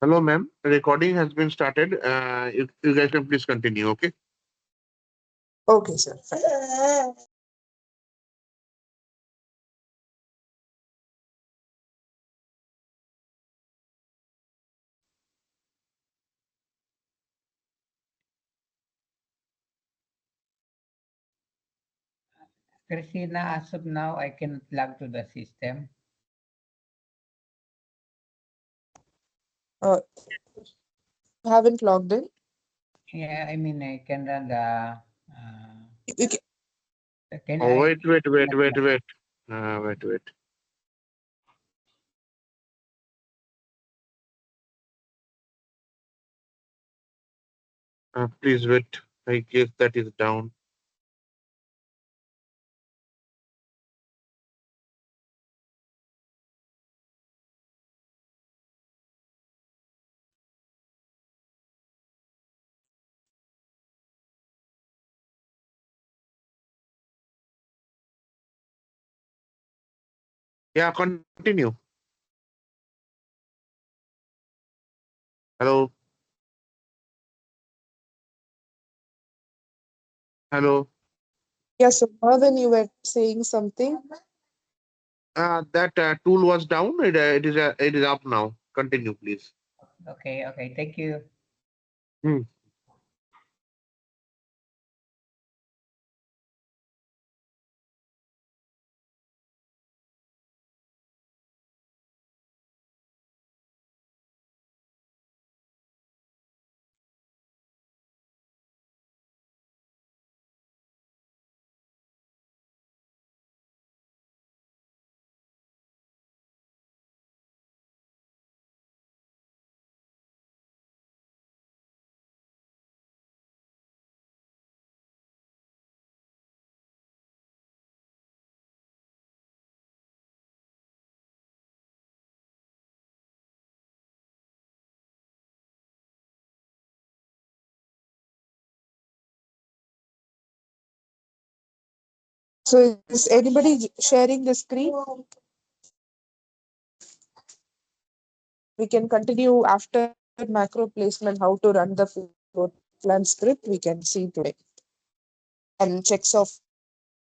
Hello, ma'am. Recording has been started. You guys can please continue, okay? Okay, sir. Fine. Christina, as of now, I cannot log to the system. Haven't logged in. Yeah, I mean, I can run the. You can, Can Oh, I? wait. Wait. Please wait. I guess that is down. Yeah, continue. Hello. Hello. yeah, so Marvin, you were saying something. That tool was down. It is up now. Continue, please. Okay, thank you. Hmm. So is anybody sharing the screen? We can continue after macro placement, how to run the floor plan script we can see today. And checks of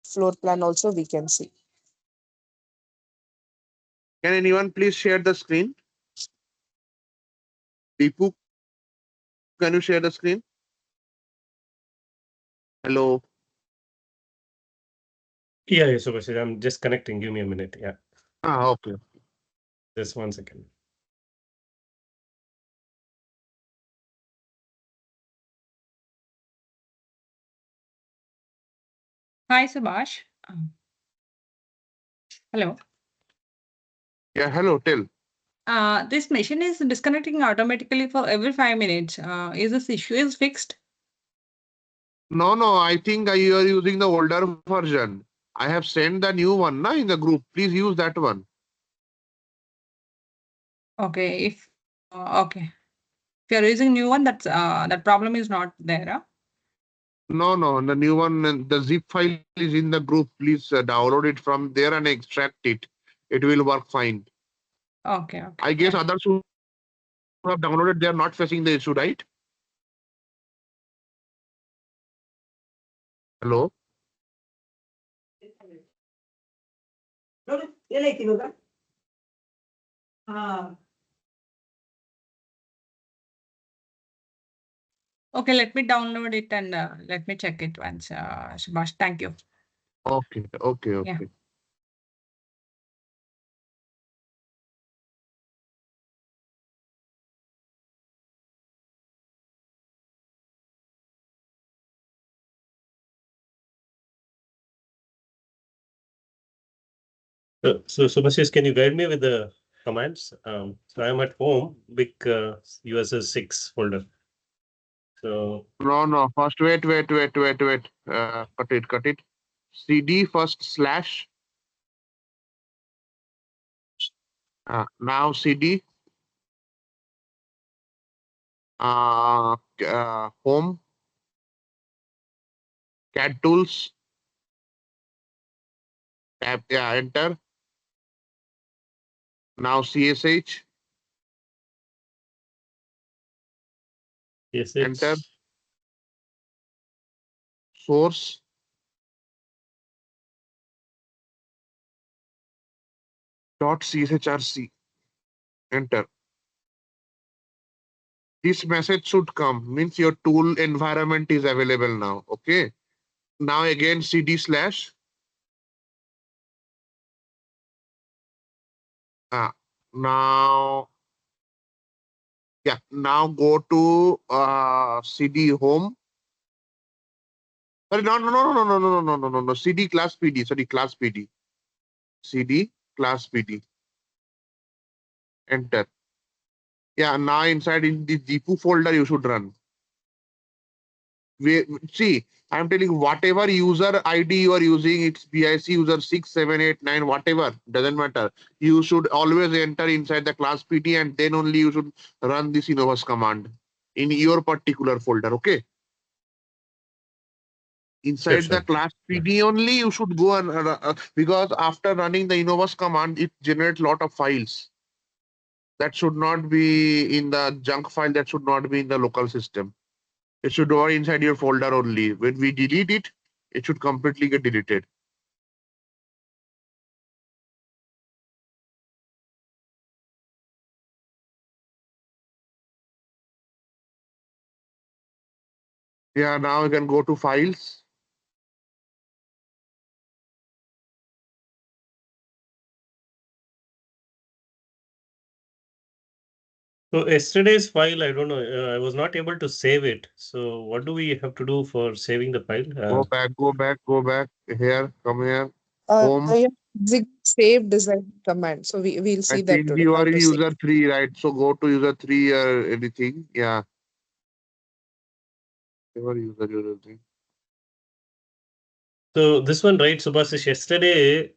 floor plan also we can see. Can anyone please share the screen? Deepu, can you share the screen? Hello. Yeah, Subhash, I'm just connecting. Give me a minute. Yeah, Okay. just 1 second. Hi, Subhash. Hello. Yeah, hello. Tell. This machine is disconnecting automatically for every 5 minutes. Is this issue is fixed? No. I think you are using the older version. I have sent the new one na, in the group. Please use that one. Okay, okay. If you're using new one, that problem is not there. Huh? No. The new one, the zip file is in the group. Please download it from there and extract it. It will work fine. Okay. I guess others who have downloaded, they are not facing the issue, right? Hello. Okay, let me download it and let me check it once. Subhash, thank you. Okay. Yeah. So Subhash, can you guide me with the commands? So I'm at home, big USS 6 folder. So No. First, wait. Cut it. CD first slash. Now CD. Home. CAD tools. Tab. Yeah. Enter. Now CSH. Yes, Enter. it's Source. .chrc. Enter. This message should come, means your tool environment is available now. Okay. Now again cd slash. Now, yeah, now go to cd home. Sorry, no. CD class PD. Sorry, class PD. CD class PD. Enter. Yeah, now inside in the GPU folder you should run. See, I'm telling whatever user ID you are using, it's BIC user 6, 7, 8, 9, whatever, doesn't matter. You should always enter inside the class PD and then only you should run this Innovus command in your particular folder. Okay. Inside the sure. class PD only you should go and because after running the Innovus command, it generates lot of files. That should not be in the junk file. That should not be in the local system. It should go inside your folder only. When we delete it, it should completely get deleted. Yeah, now you can go to files. So yesterday's file, I don't know, I was not able to save it. So what do we have to do for saving the file? Go back. Here, come here. Home. Yeah, save design command. So we'll I see that think today, you how are to save. user 3, right? So go to user 3 or anything. Yeah. Whatever user you're using. So this one, right, Subhasish, yesterday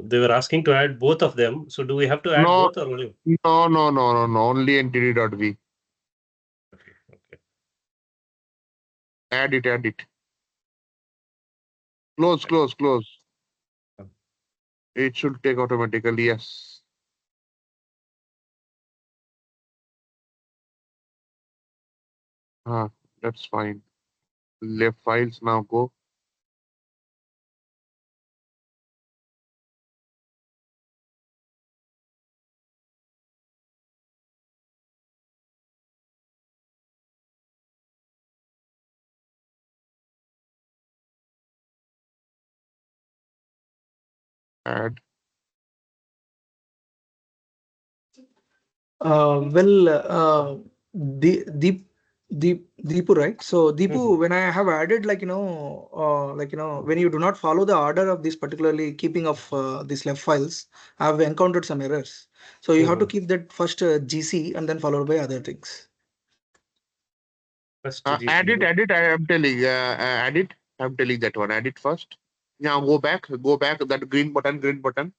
they were asking to add both of them. So do we have to add No, both or only? no. Only entity.v. Okay. Add it. Close. It should take automatically, yes. That's fine. Left files now go. Add. Well, Deepu, right? So Deepu, when I have added, when you do not follow the order of this, particularly keeping of these left files, I have encountered some errors. So you have to keep that first GC and then followed by other things. First Add it. I am telling. Add it. I'm telling that one. Add it first. Now go back. That green button.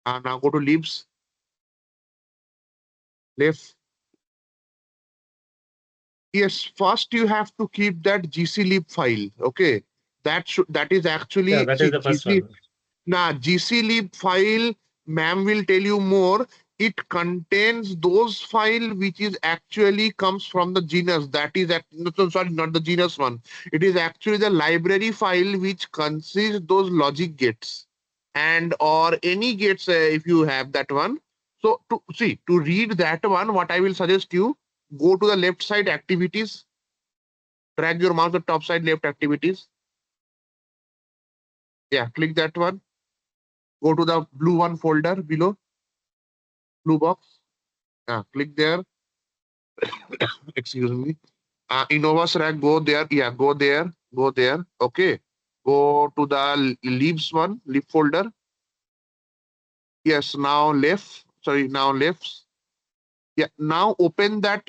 Now go to libs. Left. Yes. First you have to keep that gclib file. Okay. That is Yeah, actually that is see the first gc. one. Now gclib file. Ma'am will tell you more. It contains those file which is actually comes from the genus. That is sorry, not the genus one. It is actually the library file which consists those logic gates and or any gates if you have that one. So to read that one, what I will suggest you, go to the left side activities, drag your mouse to top side left activities. Yeah, click that one. Go to the blue one folder below, blue box. Yeah, click there. Excuse me. Innovus rack, go there. Yeah, go there. Okay. Go to the leaves one, leaf folder. Yes, now left. Sorry, now left. Yeah, now open that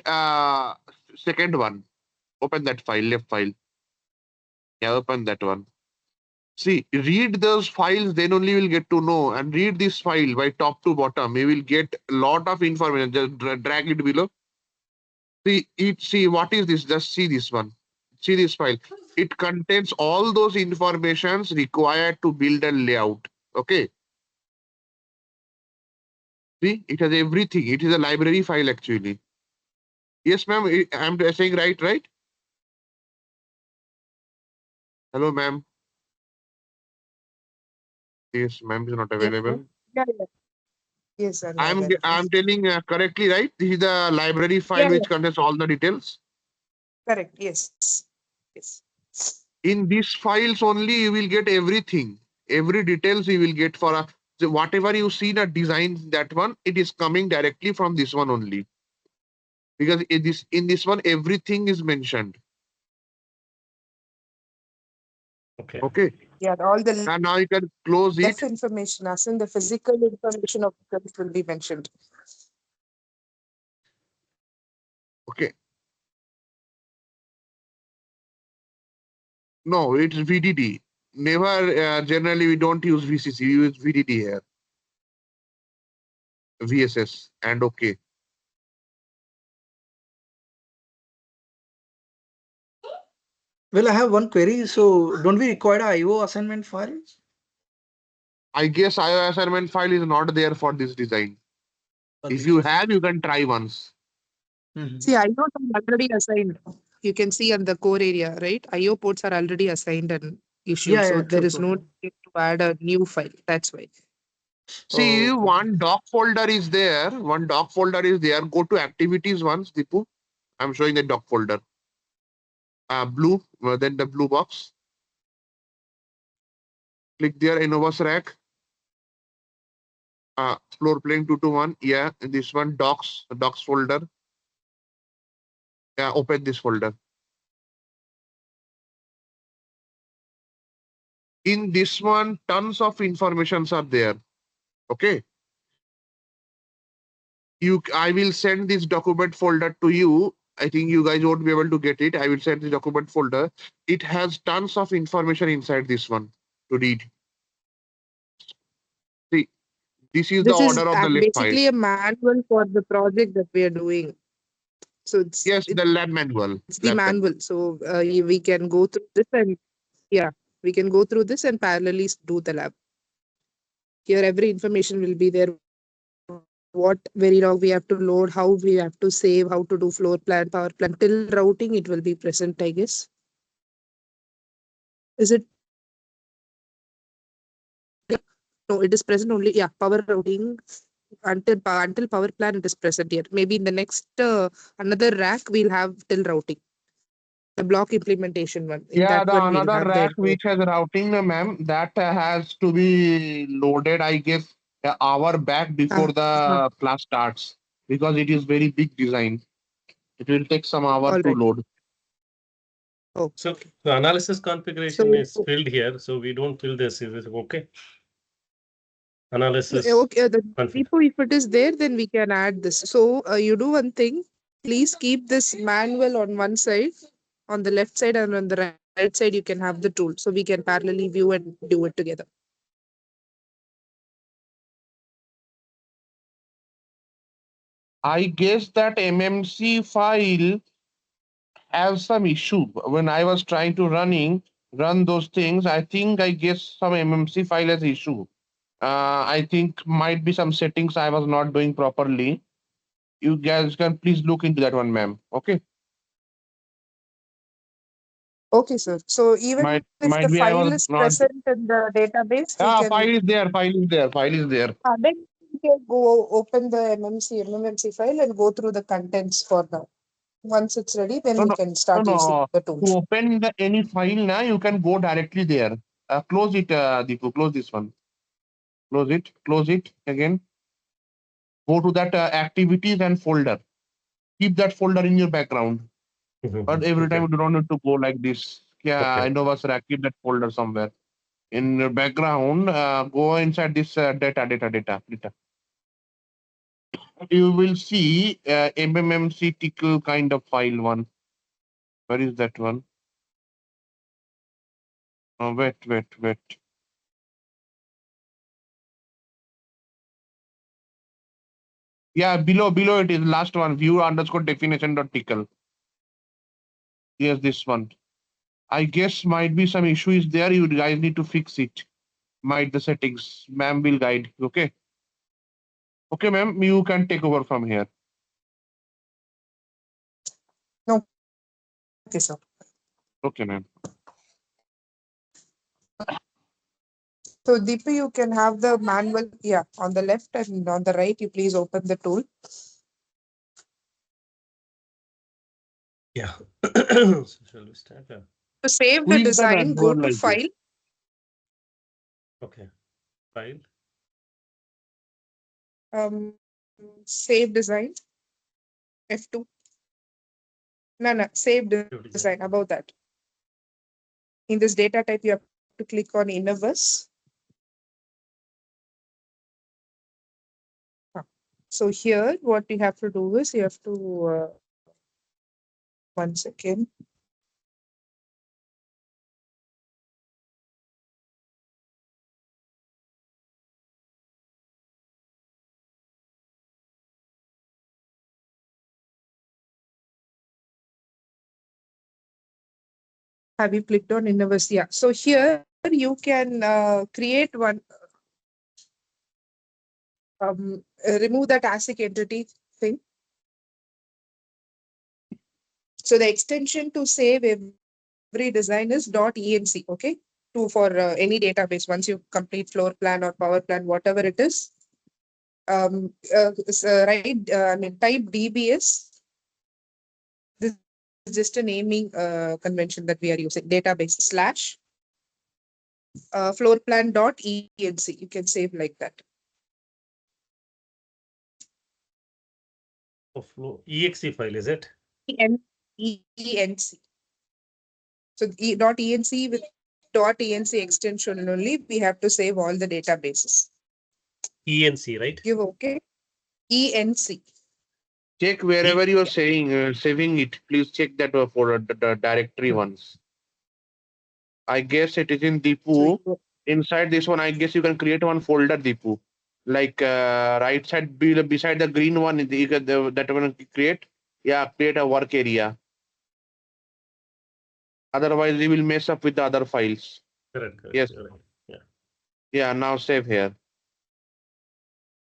second one. Open that file, left file. Yeah, open that one. See, read those files, then only you will get to know. And read this file by top to bottom. You will get a lot of information. Just drag it below. See what is this? Just see this one. See this file. It contains all those informations required to build a layout. Okay. See, it has everything. It is a library file actually. Yes, ma'am. I'm saying right? Hello, ma'am. Yes, ma'am is not Yes, sir. available. Yeah, yeah. Yes, I'm I'm available. I'm telling correctly, right? This is the library file Yeah, which yeah. contains all the details. Correct. Yes. Yes. In these files only you will get everything. Every details you will get for a so whatever you see the design that one, it is coming directly from this one only. Because in this one everything is mentioned. Okay. Okay. Yeah, all the And now you can close left it. information, as in the physical information of the cells will be mentioned. Okay. No, it's VDD. Never generally we don't use VCC, we use VDD here. VSS and okay. Well, I have one query. So don't we require a IO assignment file? I guess IO assignment file is not there for this design. If Okay. you have, you can try once. Mhm. See, IO are already assigned. You can see on the core area, right? IO ports are already assigned and issued. Yeah, So yeah, there true, is true, no true. need to add a new file. That's why. See, Okay, okay. one doc folder is there. One doc folder is there. Go to activities once, Dipu. I'm showing the doc folder. Blue, then the blue box. Click there, Innovus Rack. Floor plane 221. Yeah, this one, docs folder. Yeah, open this folder. In this one, tons of informations are there. Okay. I will send this document folder to you. I think you guys won't be able to get it. I will send the document folder. It has tons of information inside this one to read. See, this is the This is order of the left file. basically a manual for the project that we are doing. So Yes, the lab manual. it's the manual. So we can go through this and yeah, we can go through this and parallelly do the lab. Here, every information will be there. What very log we have to load, how we have to save, how to do floor plan, power plan till routing. It will be present, I guess. Is it? No, it is present only. Yeah, power routing until power plan it is present here. Maybe in the next another rack we'll have till routing. The block implementation one. In Yeah, that the one we'll another have the rack entire. which has routing, ma'am, that has to be loaded, I guess, an hour back before Uh, the class starts because it is very big design. It will take some hour all to right. load. Oh, So the analysis configuration so is filled here, so we don't fill this. Is it okay? Analysis okay. The config. repo, if it is there, then we can add this. So you do one thing. Please keep this manual on one side, on the left side, and on the right side you can have the tool. So we can parallelly view and do it together. I guess that MMC file has some issue. When I was trying to run those things, I think I guess some MMC file has issue. I think might be some settings I was not doing properly. You guys can please look into that one, ma'am. Okay. Okay, sir. So even if the Might be I file was is not. present in the database, we Yeah, can file is there. File is there. File is there. then we can go open the MMC file and go through the contents for now. Once it's ready, then No, we no, can no, start using no. the To tools. open any file now, you can go directly there. Close it, Deepu. Close this one. Close it. Close it again. Go to that activities and folder. Keep that folder in your background. But every time Okay. you do not need to go like this. Yeah, Okay. I know what's right. Keep that folder somewhere. In your background, go inside this data. You will see MMMC tickle kind of file one. Where is that one? Wait. Yeah, below it is last one. View underscore definition dot tickle. Yes, this one. I guess might be some issue is there. You guys need to fix it. Might the settings. Ma'am will guide. Okay. Okay, ma'am. You can take over from here. Okay, sir. Okay, ma'am. So Deepu, you can have the manual, yeah, on the left and on the right, you please open the tool. Yeah. So shall we start? To save Who the is the design, go backbone to like this? File, Okay. File. Save Design, F2. No, save design, above that. In this data type, you have to click on Innoverse. So here, what you have to do is you have to, 1 second. Have you clicked on Innoverse? Yeah. So here you can create one, remove that ASIC entity thing. So the extension to save every design is .enc, okay? For any database, once you complete floor plan or power plan, whatever it is, type DBS. This is just a naming convention that we are using. Database slash floor plan.enc. You can save like that. exe file, is it? ENC. So .enc with .enc extension only, we have to save all the databases. ENC, right? Give okay. ENC. Check wherever you are saying saving it. Please check that for the directory once. I guess it is in Deepu. So Inside this one, I guess you can create one folder, Deepu. Like right side beside the green one, that one create. Yeah, create a work area. Otherwise, we will mess up with the other files. Correct. Yes. You're right. Yeah. Yeah. Now save here.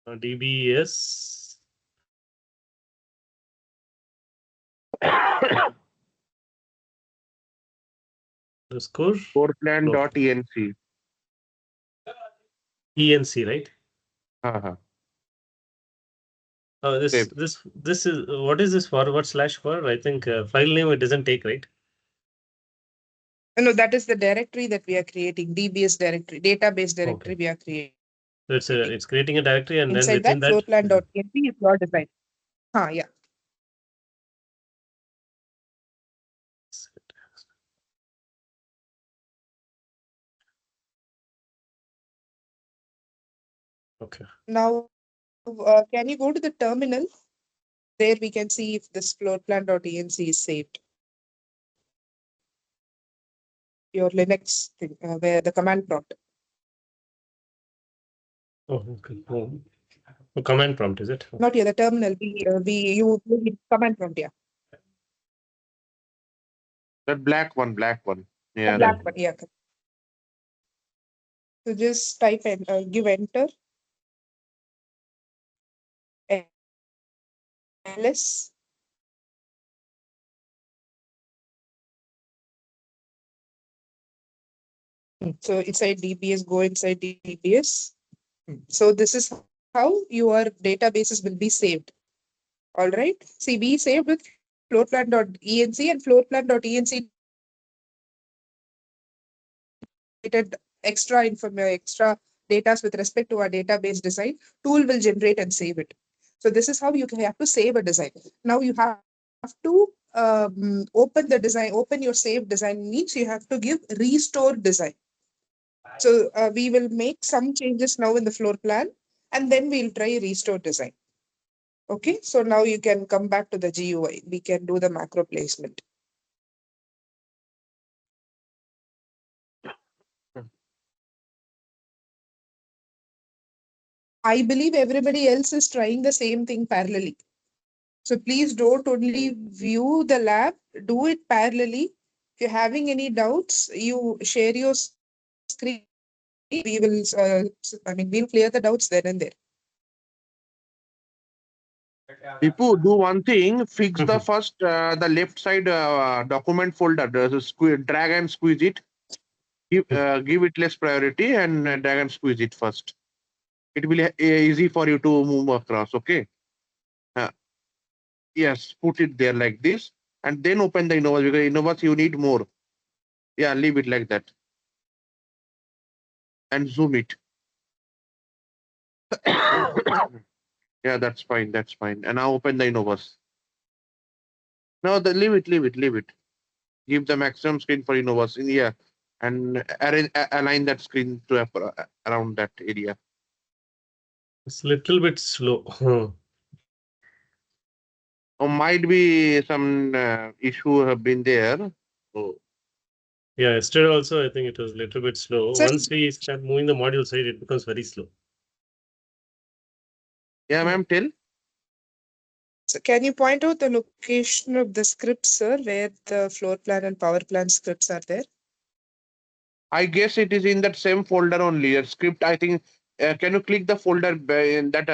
DBS. The score. Floorplan.enc. ENC, right? Uh-huh. This Save. is what is this forward slash for? I think file name it doesn't take, right? no, that is the directory that we are creating. DBS directory, database directory we are creating. So it's creating a directory, and Inside then within that, floorplan.enc is your design. Yeah. Okay. Now, can you go to the terminal? There we can see if this floorplan.enc is saved. Your Linux thing, where the command prompt. Oh, okay. Oh, command prompt, is it? Not here, the terminal. You command prompt, yeah. That black one. Yeah. The black one, yeah. So just type and give enter. ls. So inside DBS, go inside DBS. So this is how your databases will be saved. All right. See, we saved with floorplan.enc and floorplan.enc extra data with respect to our database design. Tool will generate and save it. So this is how you have to save a design. Now you have to open the design, open your saved design means you have to give restore design. So we will make some changes now in the floor plan and then we'll try restore design. Okay, so now you can come back to the GUI. We can do the macro placement. I believe everybody else is trying the same thing parallelly. So please don't only view the lab, do it parallelly. If you're having any doubts, you share your screen. We will, we'll clear the doubts then and there. Deepu, do one thing. Fix the Mhm. first the left side document folder. Drag and squeeze it. Give it less priority and drag and squeeze it first. It will easy for you to move across. Okay. Uh, yes, put it there like this, and then open the Innovas because Innovas you need more. Yeah, leave it like that, and zoom it. Yeah, that's fine. That's fine. And now open the Innovas. No, leave it. Give the maximum screen for Innovas in here, and align that screen to around that area. It's a little bit slow. Or might be some issue have been there. Oh. Yeah, yesterday also I think it was a little bit slow. Sir, Once we start moving the module side, it becomes very slow. Yeah, ma'am, tell. so can you point out the location of the scripts, sir, where the floor plan and power plan scripts are there? I guess it is in that same folder only. A script, I think. Can you click the folder in that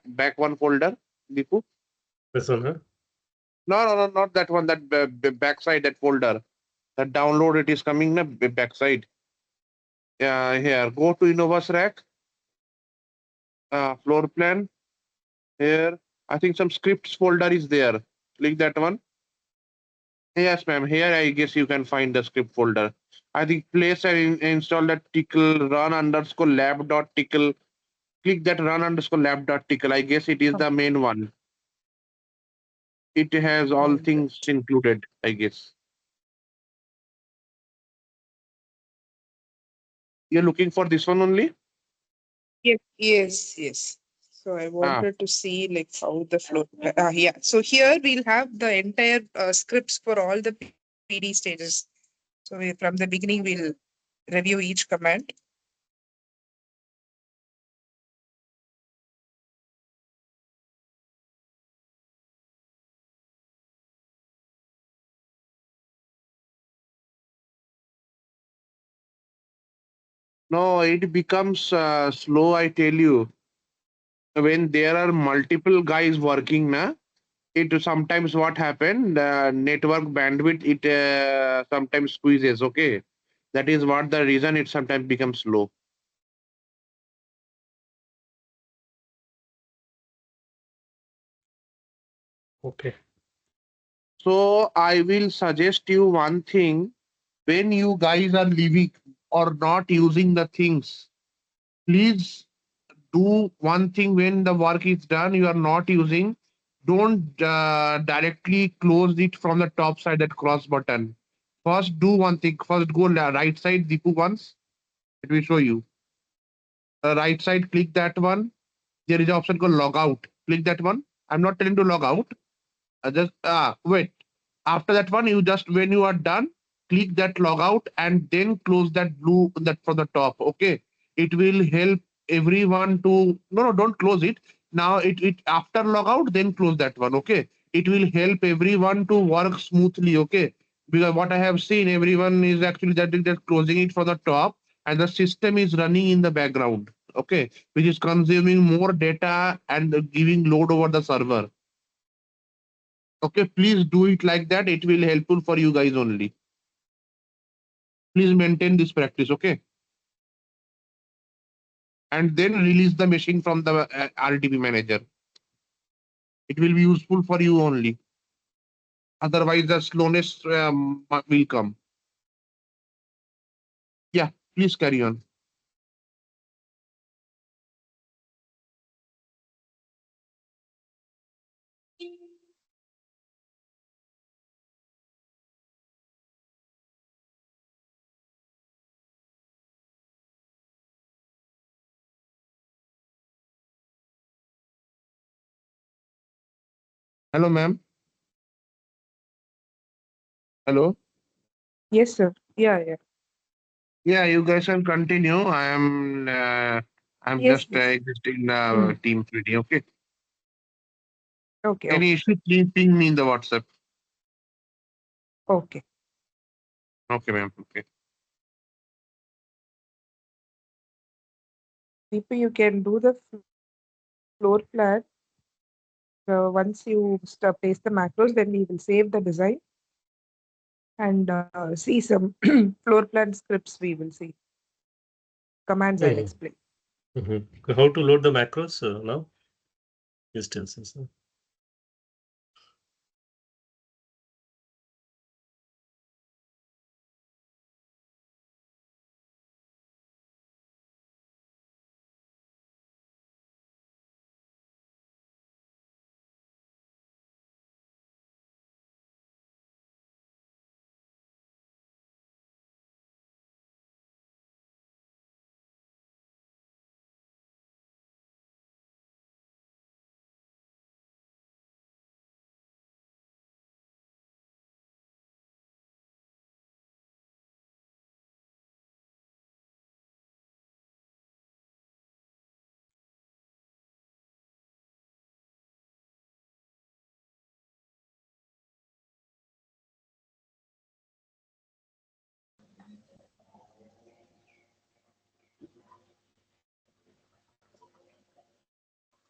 back one folder, Deepu? This one, huh? No, not that one. That backside that folder. That download it is coming na backside. Yeah, here. Go to Innovas Rack. Floor plan. Here, I think some scripts folder is there. Click that one. Yes, ma'am. Here, I guess you can find the script folder. I think place and install that tickle run underscore lab dot tickle. Click that run underscore lab dot tickle. I guess it is the main one. It has all things included, I guess. You're looking for this one only? Yes. So I Ah, wanted to see like how the flow. Yeah. So here we'll have the entire scripts for all the PD stages. So from the beginning we'll review each command. no, it becomes slow, I tell you. When there are multiple guys working, na, it sometimes what happened, network bandwidth, it sometimes squeezes, okay? That is what the reason it sometimes becomes slow. Okay. So I will suggest you one thing. When you guys are leaving or not using the things, please do one thing. When the work is done, you are not using, don't directly close it from the top side, that cross button. First do one thing. First go right side, Deepu, once. Let me show you. Right side, click that one. There is an option called log out. Click that one. I'm not telling to log out. Just wait. After that one, you just, when you are done, click that log out and then close that blue, that from the top. Okay, it will help everyone to, no, don't close it now. It after log out, then close that one. Okay, it will help everyone to work smoothly. Okay, because what I have seen, everyone is actually just closing it from the top, and the system is running in the background. Okay, which is consuming more data and giving load over the server. Okay, please do it like that. It will helpful for you guys only. Please maintain this practice, okay? And then release the machine from the RDP manager. It will be useful for you only. Otherwise, the slowness will come. Yeah, please carry on. Hello, ma'am. Hello. Yes, sir. Yeah. Yeah, you guys can continue. I'm Yes, just yes. existing Mm. team meeting. Okay. Okay. Any issue, please ping me in the WhatsApp. Okay. Okay, ma'am. Okay. Deepu, you can do the floor plan once you place the macros, then we will save the design and see some floor plan scripts we will see. Commands I'll explain. How to load the macros now? Instances.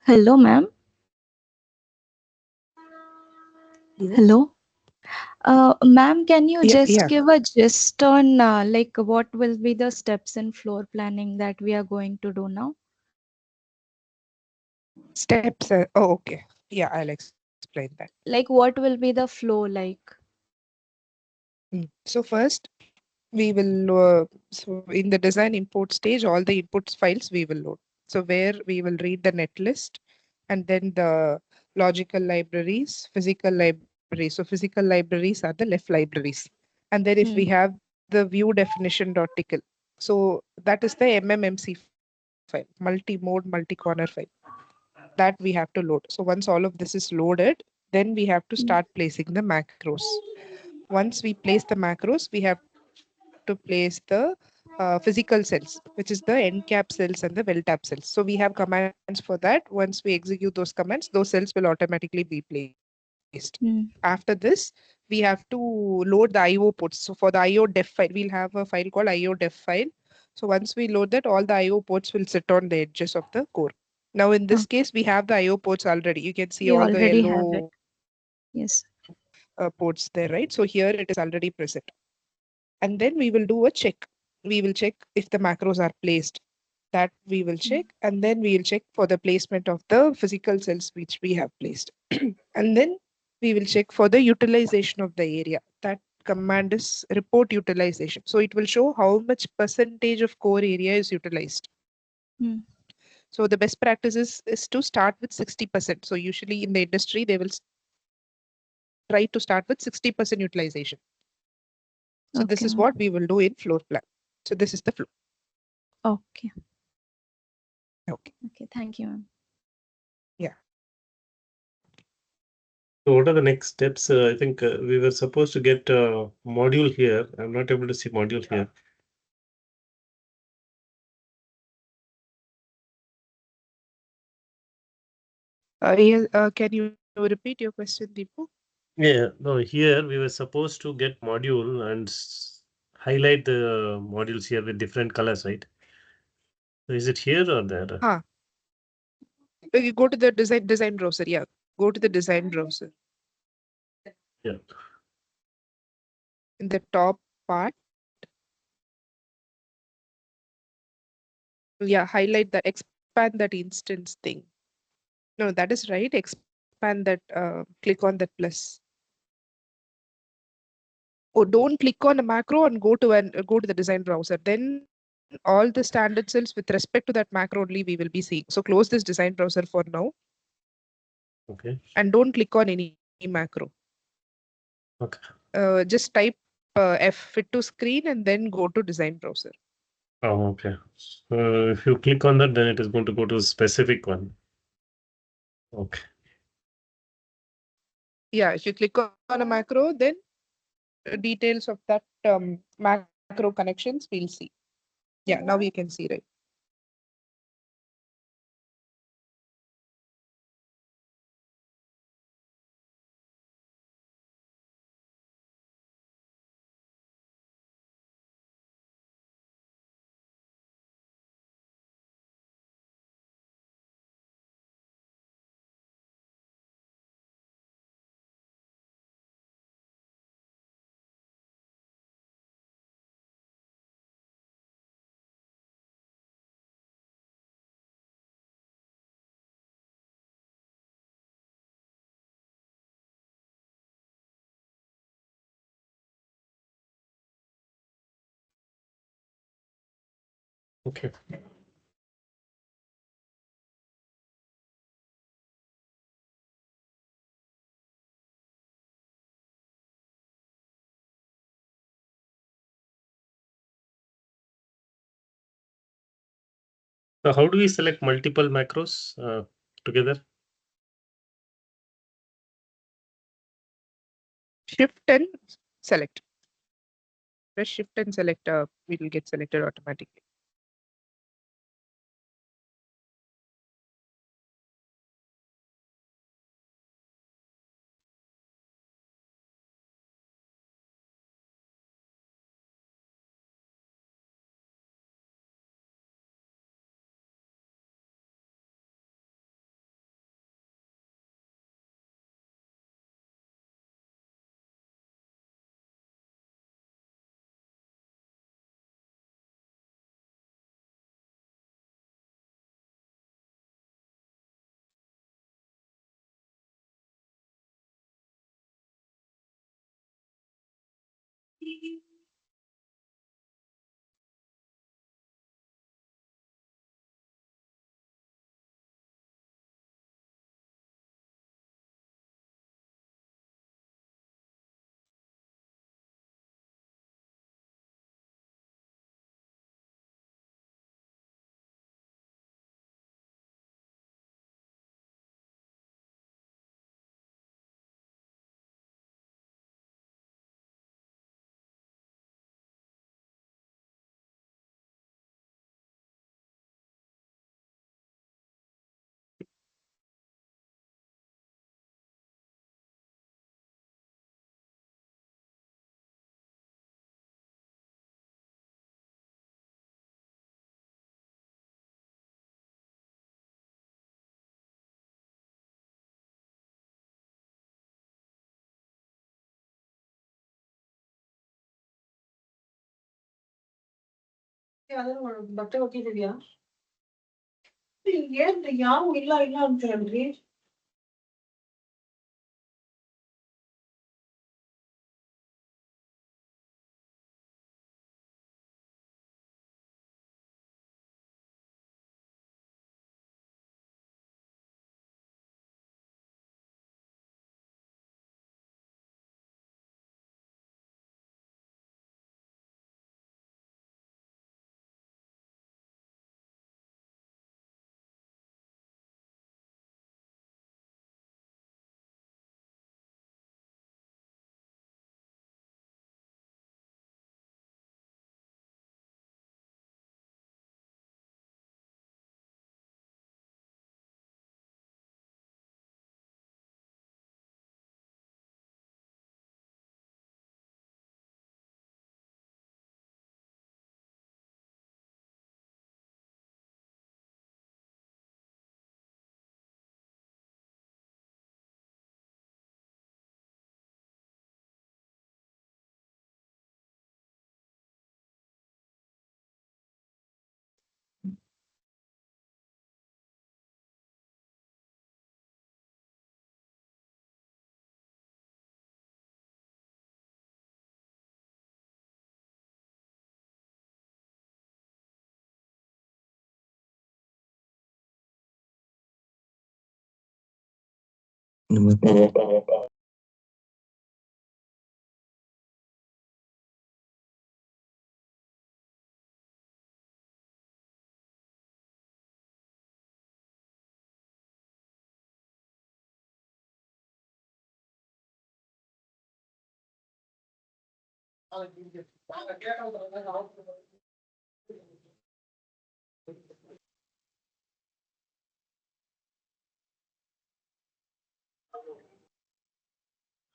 Hello, ma'am. Yes. Hello. Ma'am, can you just Yeah. give a gist on like what will be the steps in floor planning that we are going to do now? Steps. Okay. Yeah, I'll explain that. Like what will be the flow like? So first, we will so in the design import stage, all the inputs files we will load. So where we will read the net list and then the logical libraries, physical libraries. So physical libraries are the left libraries. And then if we have the view definition.tcl. So that is the MMMC file, multi-mode, multi-corner file that we have to load. So once all of this is loaded, then we have to start placing the macros. Once we place the macros, we have to place the physical cells, which is the end cap cells and the well tap cells. So we have commands for that. Once we execute those commands, those cells will automatically be placed. After this, we have to load the IO ports. So for the IO def file, we'll have a file called IO def file. So once we load that, all the IO ports will sit on the edges of the core. Now in this case, we have the IO ports already. You can see all We the already have yellow it. Yes. ports there, right? So here it is already present. And then we will do a check. We will check if the macros are placed. That we will check. And then we will check for the placement of the physical cells which we have placed. And then we will check for the utilization of the area. That command is report utilization. So it will show how much percentage of core area is utilized. So the best practice is to start with 60%. So usually in the industry, they will try to start with 60% utilization. So this is what we will do in floor plan. So this is the flow. Okay. Okay. Okay. Thank you, ma'am. Yeah. So what are the next steps? I think we were supposed to get a module here. I'm not able to see module here. Can you repeat your question, Deepu? Yeah, no, here we were supposed to get module and highlight the modules here with different colors, right? So is it here or there? You go to the design browser. Yeah, go to the design browser. Yeah. In the top part, yeah, highlight the expand that instance thing. No, that is right. Expand that. Click on that plus. Or don't click on a macro and go to the design browser. Then all the standard cells with respect to that macro only we will be seeing. So close this design browser for now. Okay. And don't click on any macro. Okay. Just type F fit to screen and then go to design browser. Oh, okay. So if you click on that, then it is going to go to a specific one. Okay. Yeah, if you click on a macro, then details of that macro connections we'll see. Yeah, now we can see, right? Okay. So how do we select multiple macros together? Shift and select. Press shift and select. It will get selected automatically. ಬಟ್ಟೆ ಒಗಿತಿದ್ಯಾ ಏನ್ ಯಾವ ಇಲ್ಲ ಇಲ್ಲ ಅಂತ ಹೇಳ್ರಿ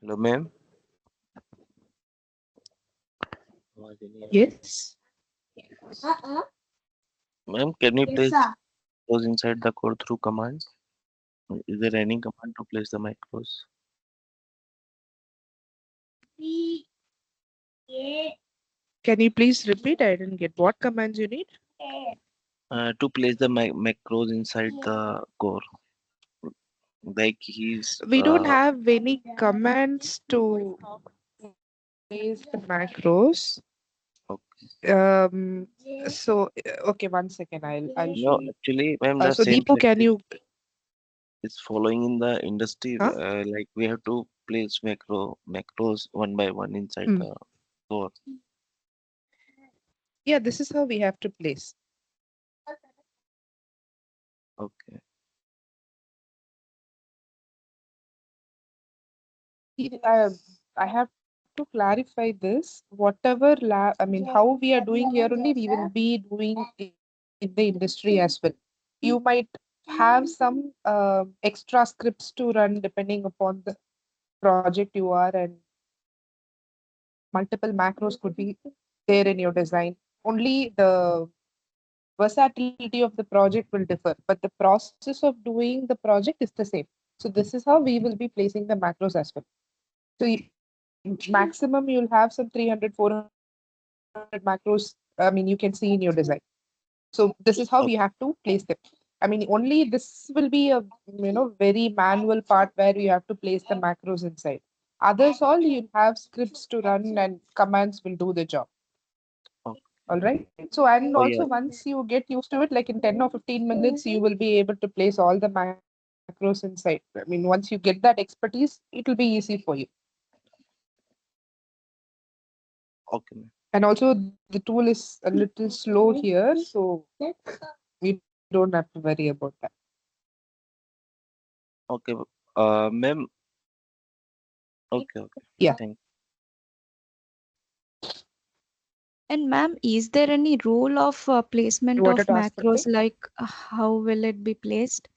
Hello, ma'am. Yes. Ma'am, can you place those inside the code through commands? Is there any command to place the macros? Can you please repeat? I didn't get what commands you need. To place the macros inside the core. Like he's We don't have any commands to place the macros. So okay, one second. I'll show No, you. actually, ma'am, the So same Deepu, can practice you? is following in the industry. Huh? Like we have to place macros one by one inside Hmm. the core. Yeah, this is how we have to place. Okay. I have to clarify this. Whatever lab, I mean, how we are doing here only, we will be doing in the industry as well. You might have some extra scripts to run depending upon the project you are, and multiple macros could be there in your design. Only the versatility of the project will differ, but the process of doing the project is the same. So this is how we will be placing the macros as well. So maximum you'll have some 300, 400 macros. I mean, you can see in your design. So this is how we have to place them. I mean, only this will be a very manual part where you have to place the macros inside. Others all you have scripts to run and commands will do the job. Okay. All right. So and Oh also yeah. once you get used to it, like in 10 or 15 minutes, you will be able to place all the macros inside. I mean, once you get that expertise, it will be easy for you. Okay, ma'am. And also the tool is a little slow here, so we don't have to worry about that. Okay. Ma'am. Okay. Okay. Yeah. Thank. And ma'am, is there any rule of You placement wanted of to ask something? macros, like how will it be placed?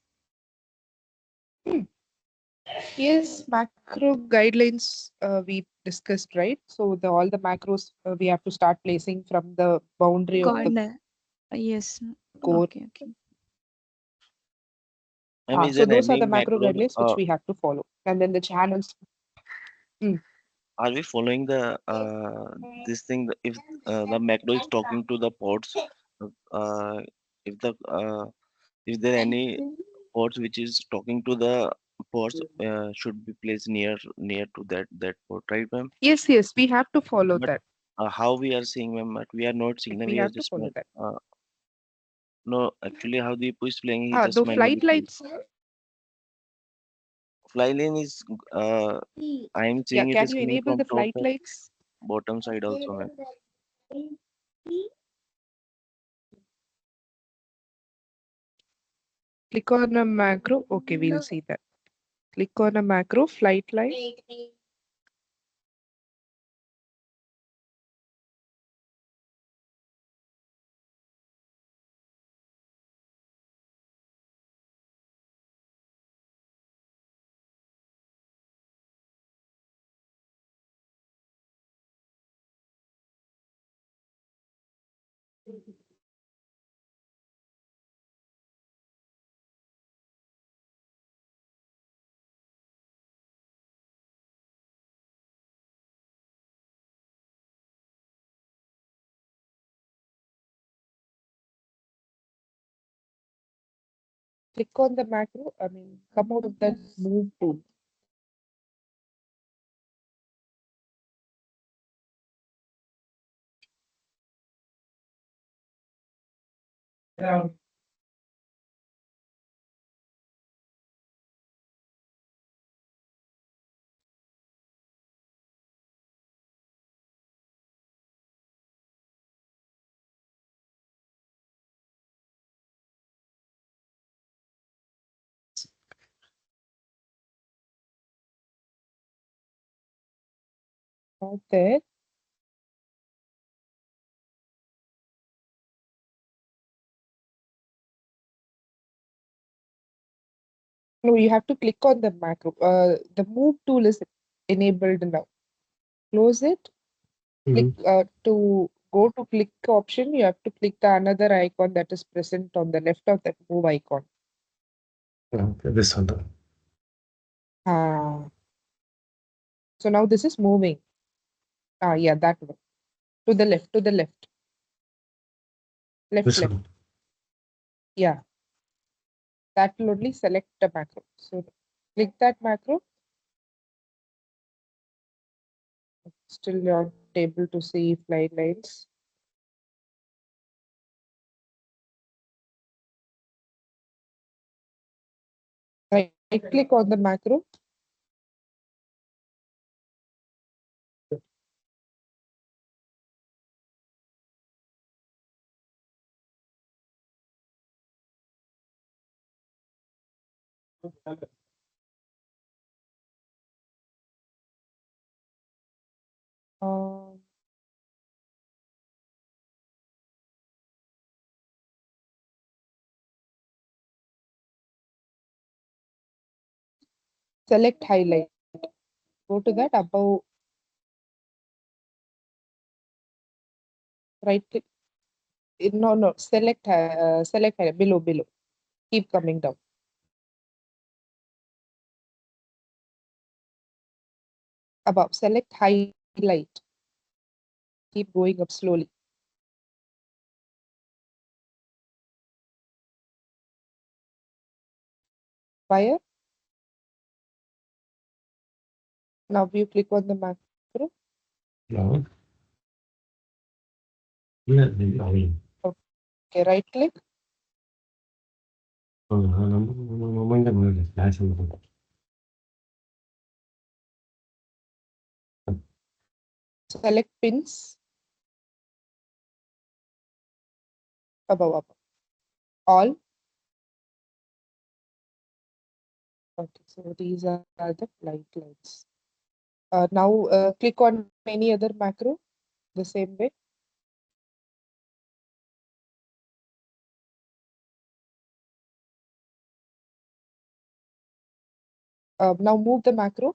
Yes, macro guidelines we discussed, right? So all the macros we have to start placing from the boundary of the Corner. Yes. core. Okay, okay. Ma'am, is So there those are any the macro macro? guidelines which we have to follow. And then the channels. Mm. Are we following the this thing? If the macro is talking to the ports, uh, if the is there any ports which is talking to the ports should be placed near to that port, right, ma'am? Yes, we have to follow But that. how we are seeing, ma'am, but we are not seeing. We We are have to just follow that. no. Actually, how the is playing, he just The flight manually plays. lines. Fly lane is I am Yeah, seeing it can is you coming enable from the top flight and lights? bottom side also, ma'am. Click on a macro. Okay, we'll see that. Click on a macro, flight light. Click on the macro. I mean, come out of that move tool. Out there. No, you have to click on the macro. The move tool is enabled now. Close it. Click to go to click option. You have to click the another icon that is present on the left of that move icon. Okay, this one. Ah. So now this is moving. Yeah, that one. To the left, to the left. This Left. one. Yeah. That will only select the macro. So click that macro. Still you're not able to see flight lines. click on the macro. Um, Select highlight. Go to that above. Right click. No. Select highlight below. Keep coming down. Above. Select highlight. Keep going up slowly. Fire. Now you click on the macro. No. Okay, right click. Select pins. Above. All. Okay, so these are the light lines. Now click on any other macro the same way. Now move the macro.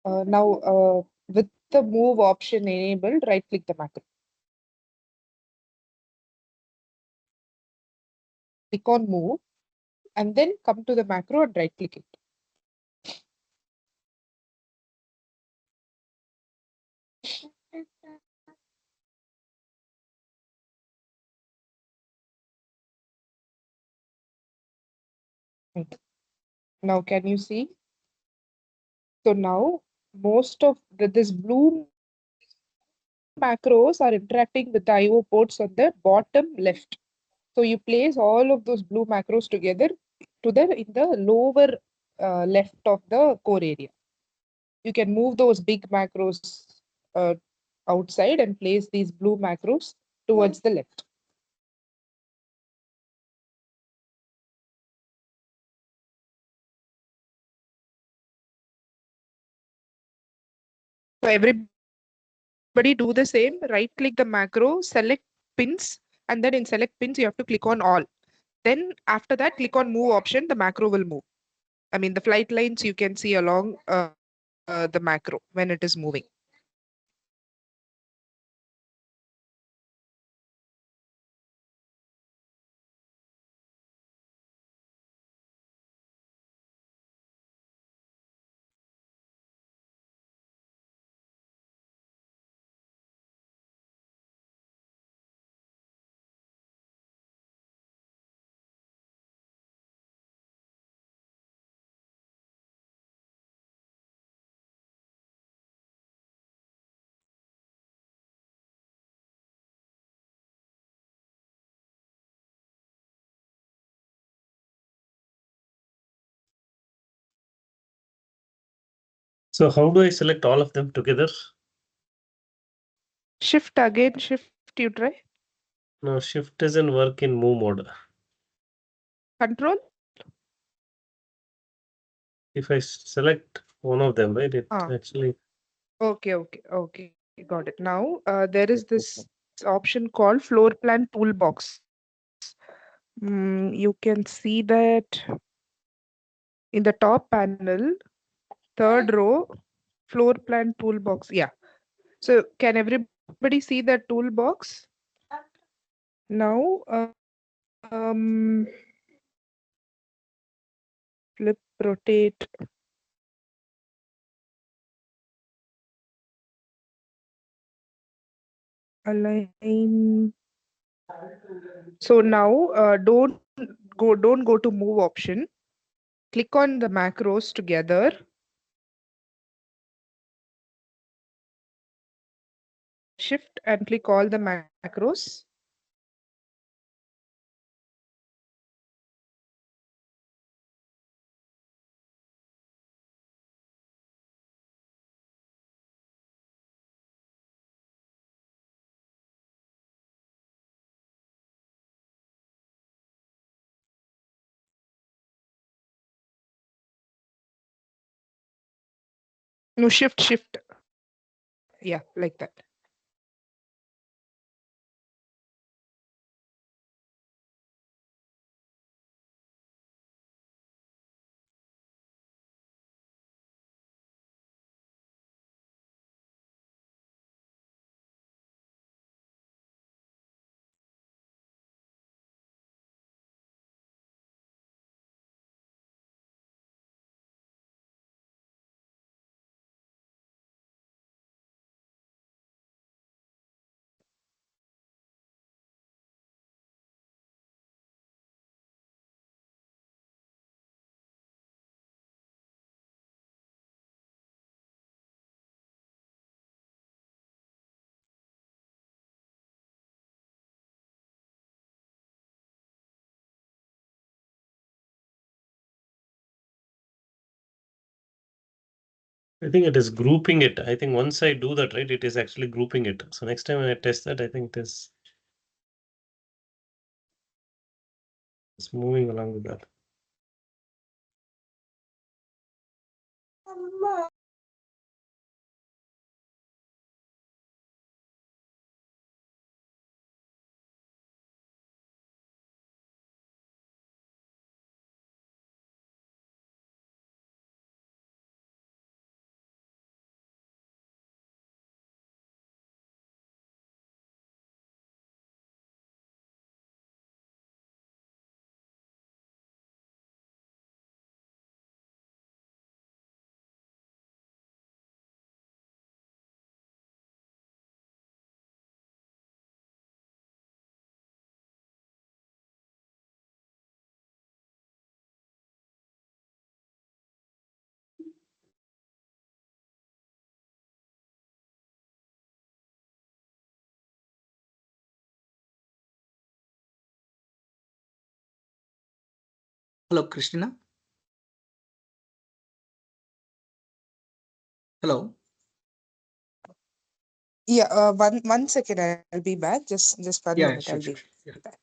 Now with the move option enabled, right click the macro. Click on move and then come to the macro and right click it. Now can you see? So now most of this blue macros are interacting with the IO ports on the bottom left. So you place all of those blue macros together in the lower left of the core area. You can move those big macros uh, outside and place these blue macros towards the left. So everybody do the same, right click the macro, select pins, and then in select pins, you have to click on all. Then after that, click on move option, the macro will move. I mean, the flight lines you can see along the macro when it is moving. So how do I select all of them together? Shift you try. No, shift doesn't work in move mode. Control. If I select one of them, right, it actually. Okay. Got it. Now there is this option called floor plan toolbox. You can see that in the top panel, third row, floor plan toolbox. Yeah. So can everybody see that toolbox? Now, flip, rotate. Align. So now don't go to move option. Click on the macros together. shift and click all the macros. No, shift. Yeah, like that. I think it is grouping it. I think once I do that, right, it is actually grouping it. So next time when I test that, I think it's moving along with that. Hello, Christina. Hello. Yeah, one second, I'll be back. Just 1 Yeah, minute, sure, I'll sure, be sure. Yeah. back.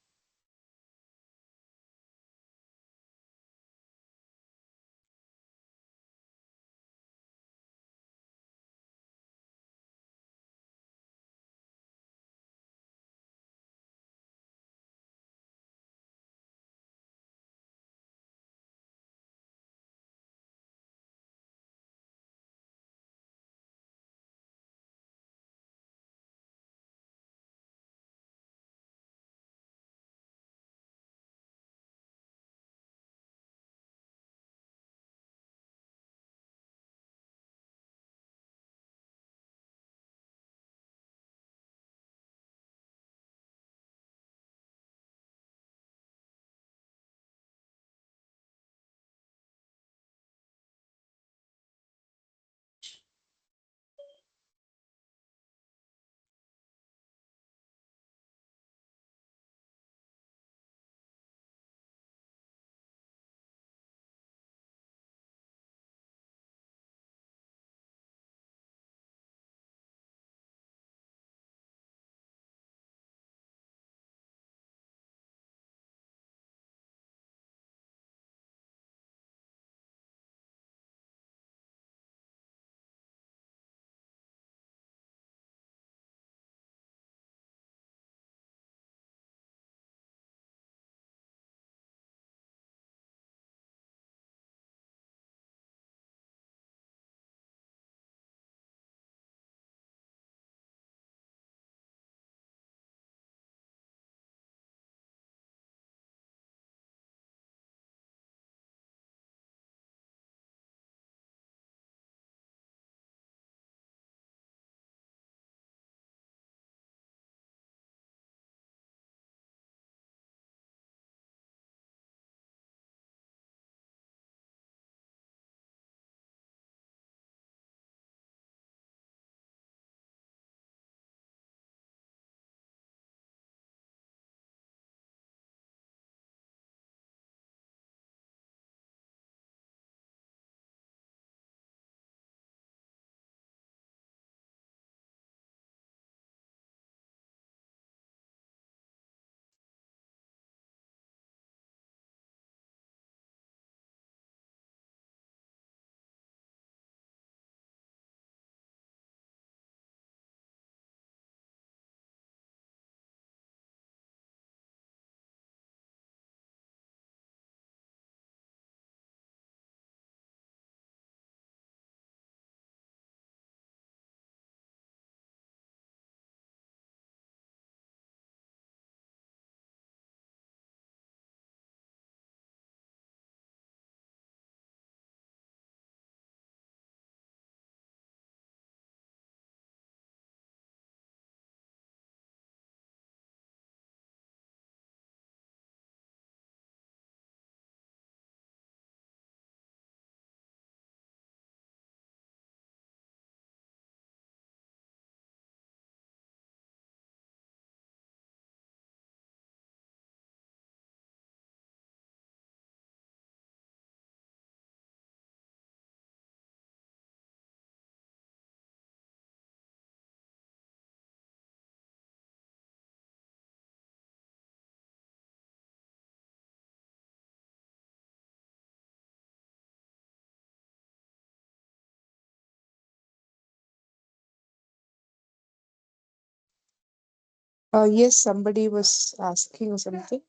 Yes, somebody was asking something.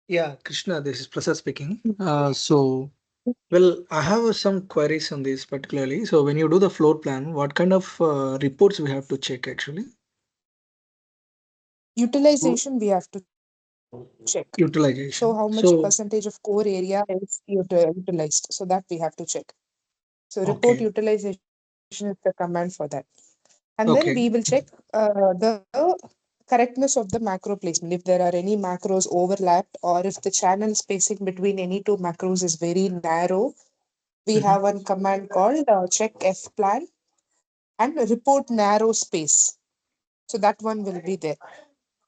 Yeah, Krishna, this is Prasad speaking. Well, I have some queries on this particularly. So when you do the floor plan, what kind of reports we have to check actually? Utilization we have to check. So Utilization. how much So, percentage of core area is utilized? So that we have to check. So report okay, utilization is the command for that. And then okay. we will check the correctness of the macro placement. If there are any macros overlapped or if the channel spacing between any two macros is very narrow, we Mhm. have one command called check F plan and report narrow space. So that one will be there.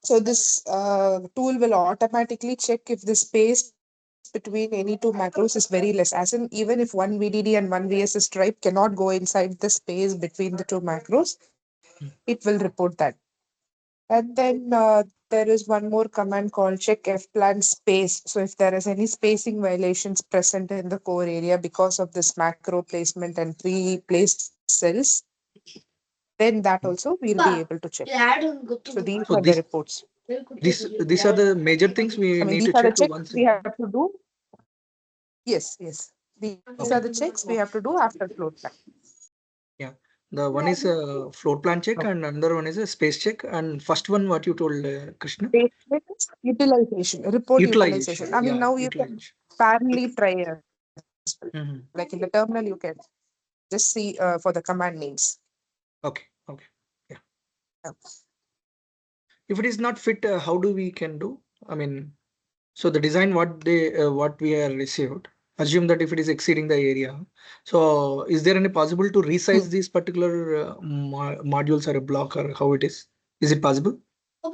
So this tool will automatically check if the space between any two macros is very less. As in, even if one VDD and one VSS stripe cannot go inside the space between the two macros, it will report that. And then there is one more command called check fplan space. So if there is any spacing violations present in the core area because of this macro placement and pre-placed cells, then that also we'll be able to check. So these So are the reports. these are the major things we I mean, need these to are the check checks once. we have to do. Yes, yes. These are Okay. the checks we have to do after floor plan. Yeah. The one is a floor plan check and another one is a space check. And first one, what you told, Krishna? Placement, utilization, report utilization. Utilization. I mean, Yeah, now you can utilization. parallelly try as well. Mhm. Like in the terminal, you can just see for the command names. Okay. Okay. Yeah. Yeah. If it is not fit, how do we can do? I mean, so the design what we are received, assume that if it is exceeding the area, so is there any possible to resize these particular modules or a block or how it is? Is it possible? So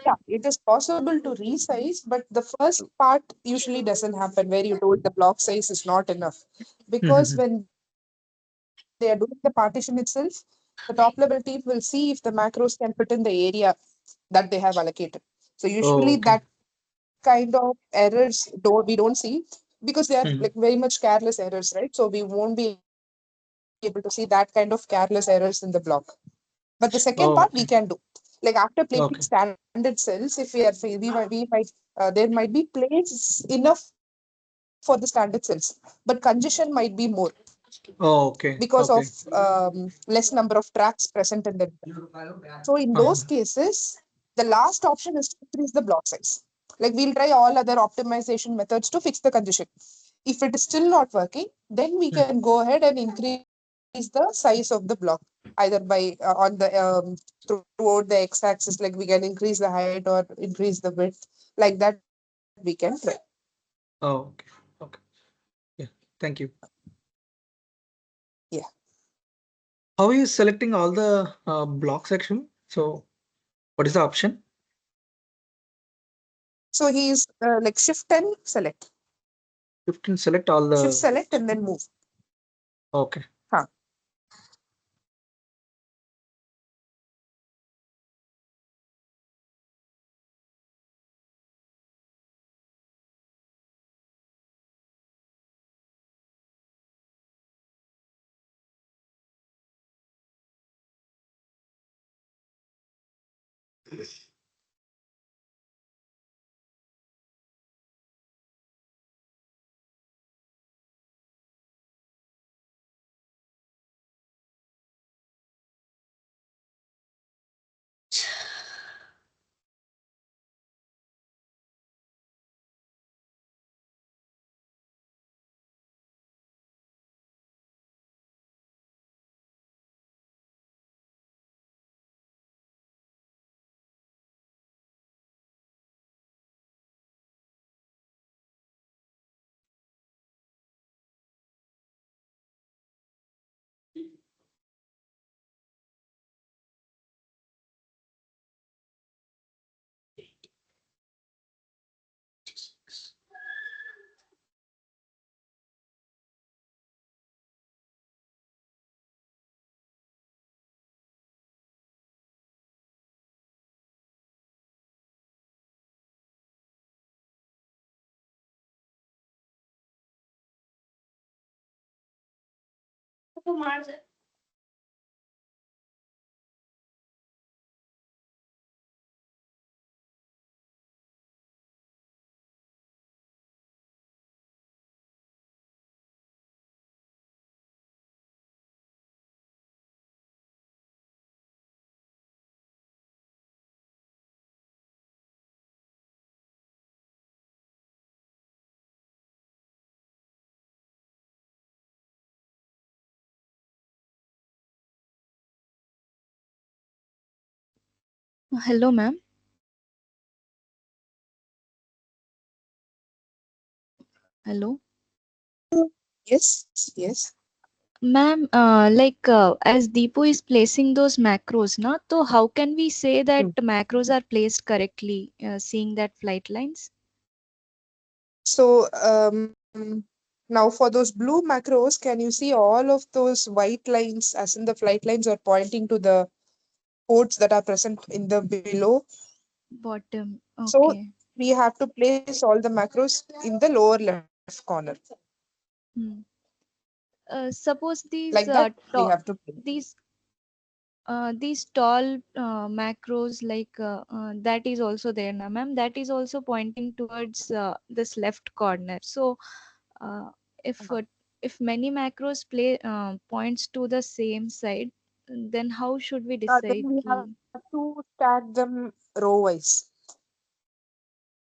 yeah, it is possible to resize, but the first part usually doesn't happen where you told the block size is not enough. Because Mhm. when they are doing the partition itself, the top level team will see if the macros can fit in the area that they have allocated. So usually that Oh, kind okay. of errors we don't see because they are like very much Mhm. careless errors, right? So we won't be able to see that kind of careless errors in the block. But the second part we can do. Like after Oh, okay. placing standard cells, if we are Okay. there might be place enough for the standard cells, but congestion might be more because Oh, of okay. Okay. less number of tracks present in the design. So in those Uh-huh. cases, the last option is to increase the block size. Like we'll try all other optimization methods to fix the congestion. If it is still not working, then we Mm. can go ahead and increase the size of the block, either by on the throughout the x-axis, like we can increase the height or increase the width. Like that, we can try. Oh, okay. Okay. Yeah. Thank you. Yeah. How are you selecting all the blocks actually? So what is the option? So he's like shift and select, 15 select all shift the. select and then move. Okay. Huh. Hello, ma'am. Hello. Yes, yes. Ma'am, as Deepu is placing those macros, na, so how can we say that macros are placed correctly, seeing that flight lines? So now for those blue macros, can you see all of those white lines, as in the flight lines, are pointing to the ports that are present in the below? Bottom. So Okay. we have to place all the macros in the lower left corner. Hmm. Suppose Like that, we have to place. these these tall macros that is also there now, ma'am. That is also pointing towards this left corner. So uh, if uh, if many macros play points to the same side, then how should we decide Then we have key? to stack them row wise.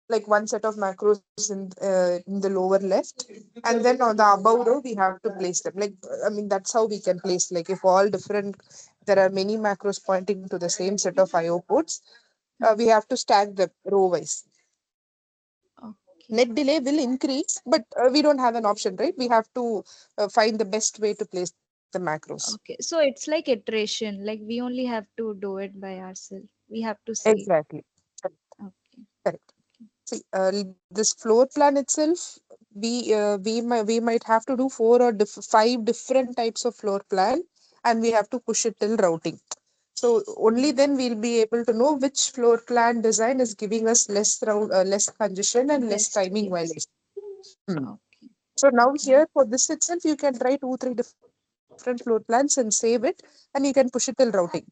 Like one set of macros in the lower left, and then on the above row we have to place them. Like I mean, that's how we can place. Like if all different, there are many macros pointing to the same set of IO ports, we have to stack them row wise. Okay. Net delay will increase, but we don't have an option, right? We have to find the best way to place the macros. Okay. So it's like iteration. Like we only have to do it by ourselves. We have to see. Exactly. Okay. Correct. See, this floor plan itself, we might have to do five different types of floor plan, and we have to push it till routing. So only then we'll be able to know which floor plan design is giving us less congestion and less Best. timing Yes. violation. Hmm. Okay. So now Okay. here for this itself, you can try 2, 3 different floor plans and save it, and you can push it till routing,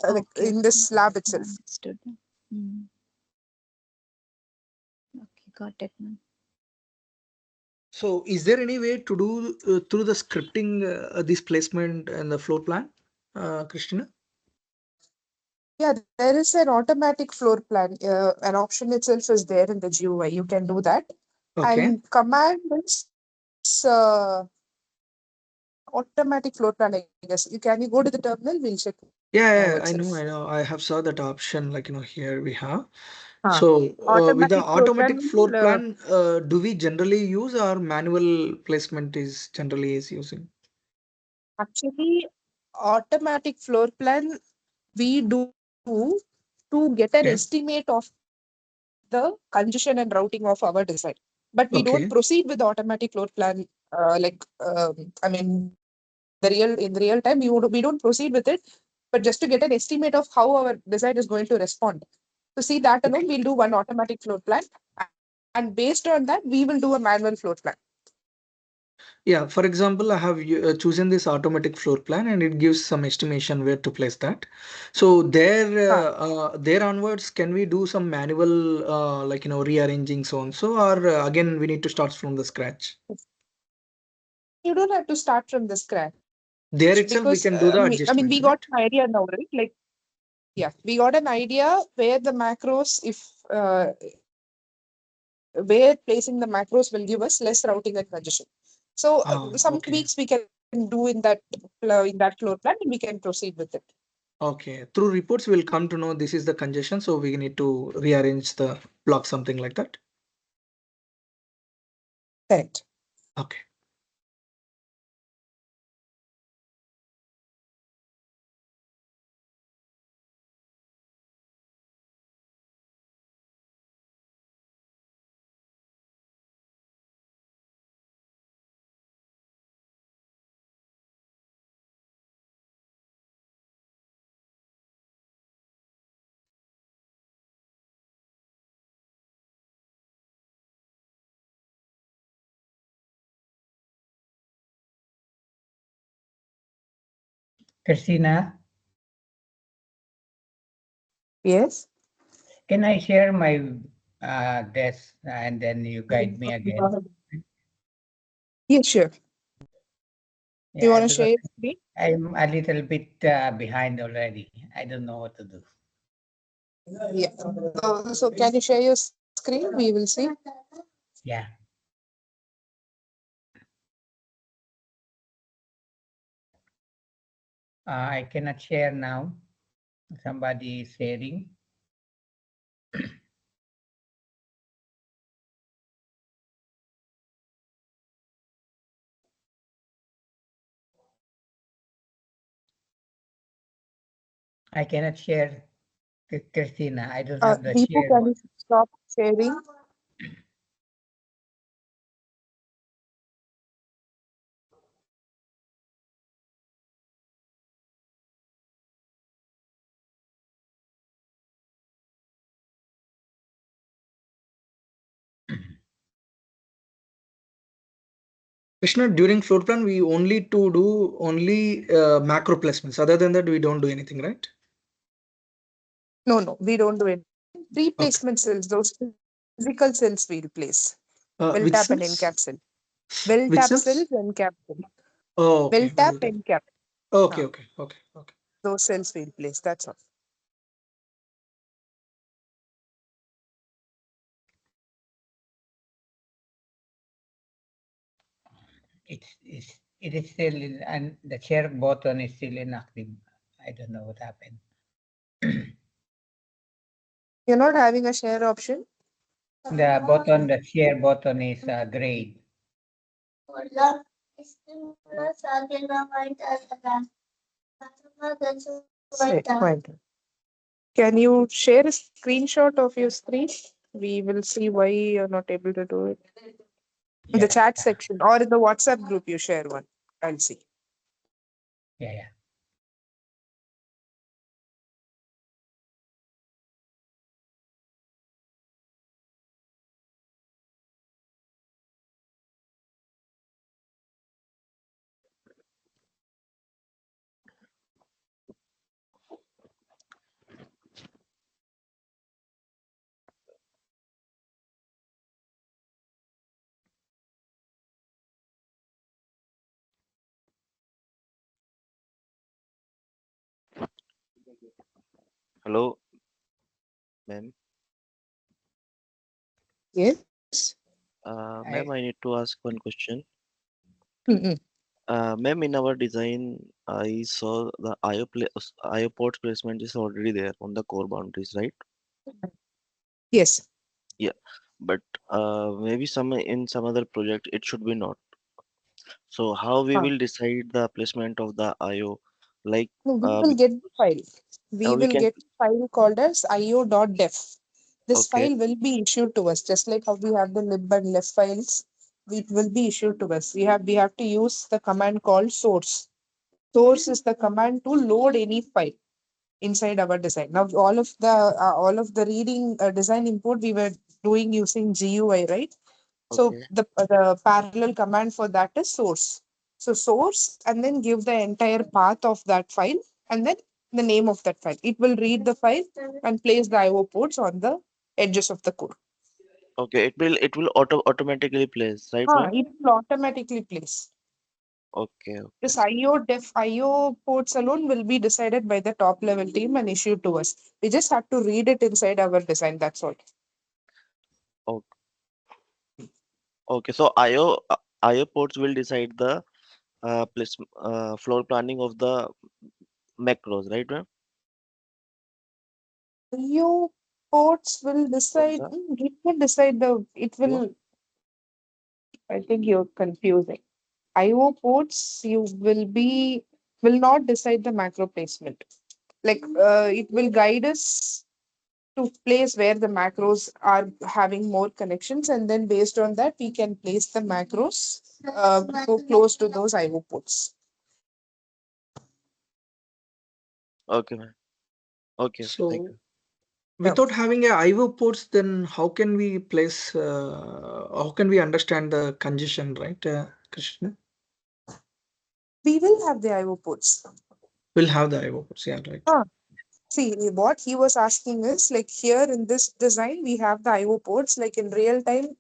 like Okay. in Okay. this lab itself. Understood. Hmm. Okay. Got it, ma'am. So is there any way to do through the scripting this placement and the floor plan, Christina? Yeah, there is an automatic floor plan. An option itself is there in the GUI. You can do that. Okay. And command is automatic floor plan, I guess. Can you go to the terminal? We'll check Yeah, now I know, itself. I know. I have saw that option, like, here we have. Huh. So with the Automatic floor plan automatic floor will, plan, do we generally use or manual placement is generally is using? actually, automatic floor plan we do to get an Okay. estimate of the congestion and routing of our design. But we don't Okay. proceed with the automatic floor plan. I mean, in the real time, we don't proceed with it. But just to get an estimate of how our design is going to respond. To see that alone, we'll do one automatic floor plan, and based on that, we will do a manual floor plan. Yeah, for example, I have chosen this automatic floor plan and it gives some estimation where to place that. So there onwards, can we do some manual rearranging so and so, or again we need to start from the scratch? You don't have to start from the scratch There because itself we can do the we got adjustment, an right? idea now, right? Like, yeah, we got an idea where the macros, if where placing the macros will give us less routing and congestion. So some Okay. tweaks we can do in that floor plan, and we can proceed with it. Okay. Through reports, we'll come to know this is the congestion, so we need to rearrange the block, something like that. Correct. Okay. Christina, Yes. can I share my desk and then you guide me again? Yeah, sure. You Yeah, want to because share your screen? I'm a little bit behind already. I don't know what to do. Yeah. So can you share your screen? We will see. Yeah. I cannot share now. Somebody is sharing. I cannot share, Christina. I don't have the Deepu, share can button. you stop sharing? Krishna, during floor plan, we only to do only macro placements. Other than that, we don't do anything, right? No, we don't do it. Okay. Pre-placement cells, those physical cells we'll place. Well Which tap and cells? end cap cell. Well Which tap cells? cells and cap cell. Oh, Well okay. tap Well done. end cap. Okay, Huh. okay. Those cells we'll place. That's all. It is still in, and the share button is still inactive. I don't know what happened. You're not having a share option? The share button is gray. Right. Can you share a screenshot of your screen? We will see why you're not able to do it. In the Yeah, chat section or in the WhatsApp group, you share one. I'll see. yeah. Hello, ma'am. Yes. Ma'am, I need to ask one question. Mm-mm. Ma'am, in our design, I saw the IO port placement is already there on the core boundaries, right? Yes. Yeah, but maybe in some other project it should be not. So how we Huh. will decide the placement of the IO? Like No, we uh, will we, get the file. We we will can. get file called as io.def. This Okay, file will be issued to us, just like how we have the lib and left files. It will be issued to us. We have to use the command called source. Source is the command to load any file inside our design. Now, all of the reading design import we were doing using GUI, right? So okay, the parallel command for that is source. So source and then give the entire path of that file and then the name of that file. It will read the file and place the IO ports on the edges of the core. okay. It will automatically place, right, ma'am? It will automatically place. Okay, This IO ports alone will be decided by the top level team and issued to us. We just have to read it inside our design. That's all. okay, okay. So IO ports will decide the floor planning of the macros, right, ma'am? IO ports will Of decide. the It will decide the. It IO. will. I think you're confusing. IO ports will not decide the macro placement. Like it will guide us to place where the macros are having more connections, and then based on that we can place the macros go close to those IO ports. Okay, ma'am. Okay, thank So you. Yeah. without having a IO ports, then how can we place? How can we understand the congestion, right, Krishna? We will have the IO ports. We'll have the IO ports. Yeah, right. Huh. See, what he was asking is like here in this design, we have the IO ports, like in real time,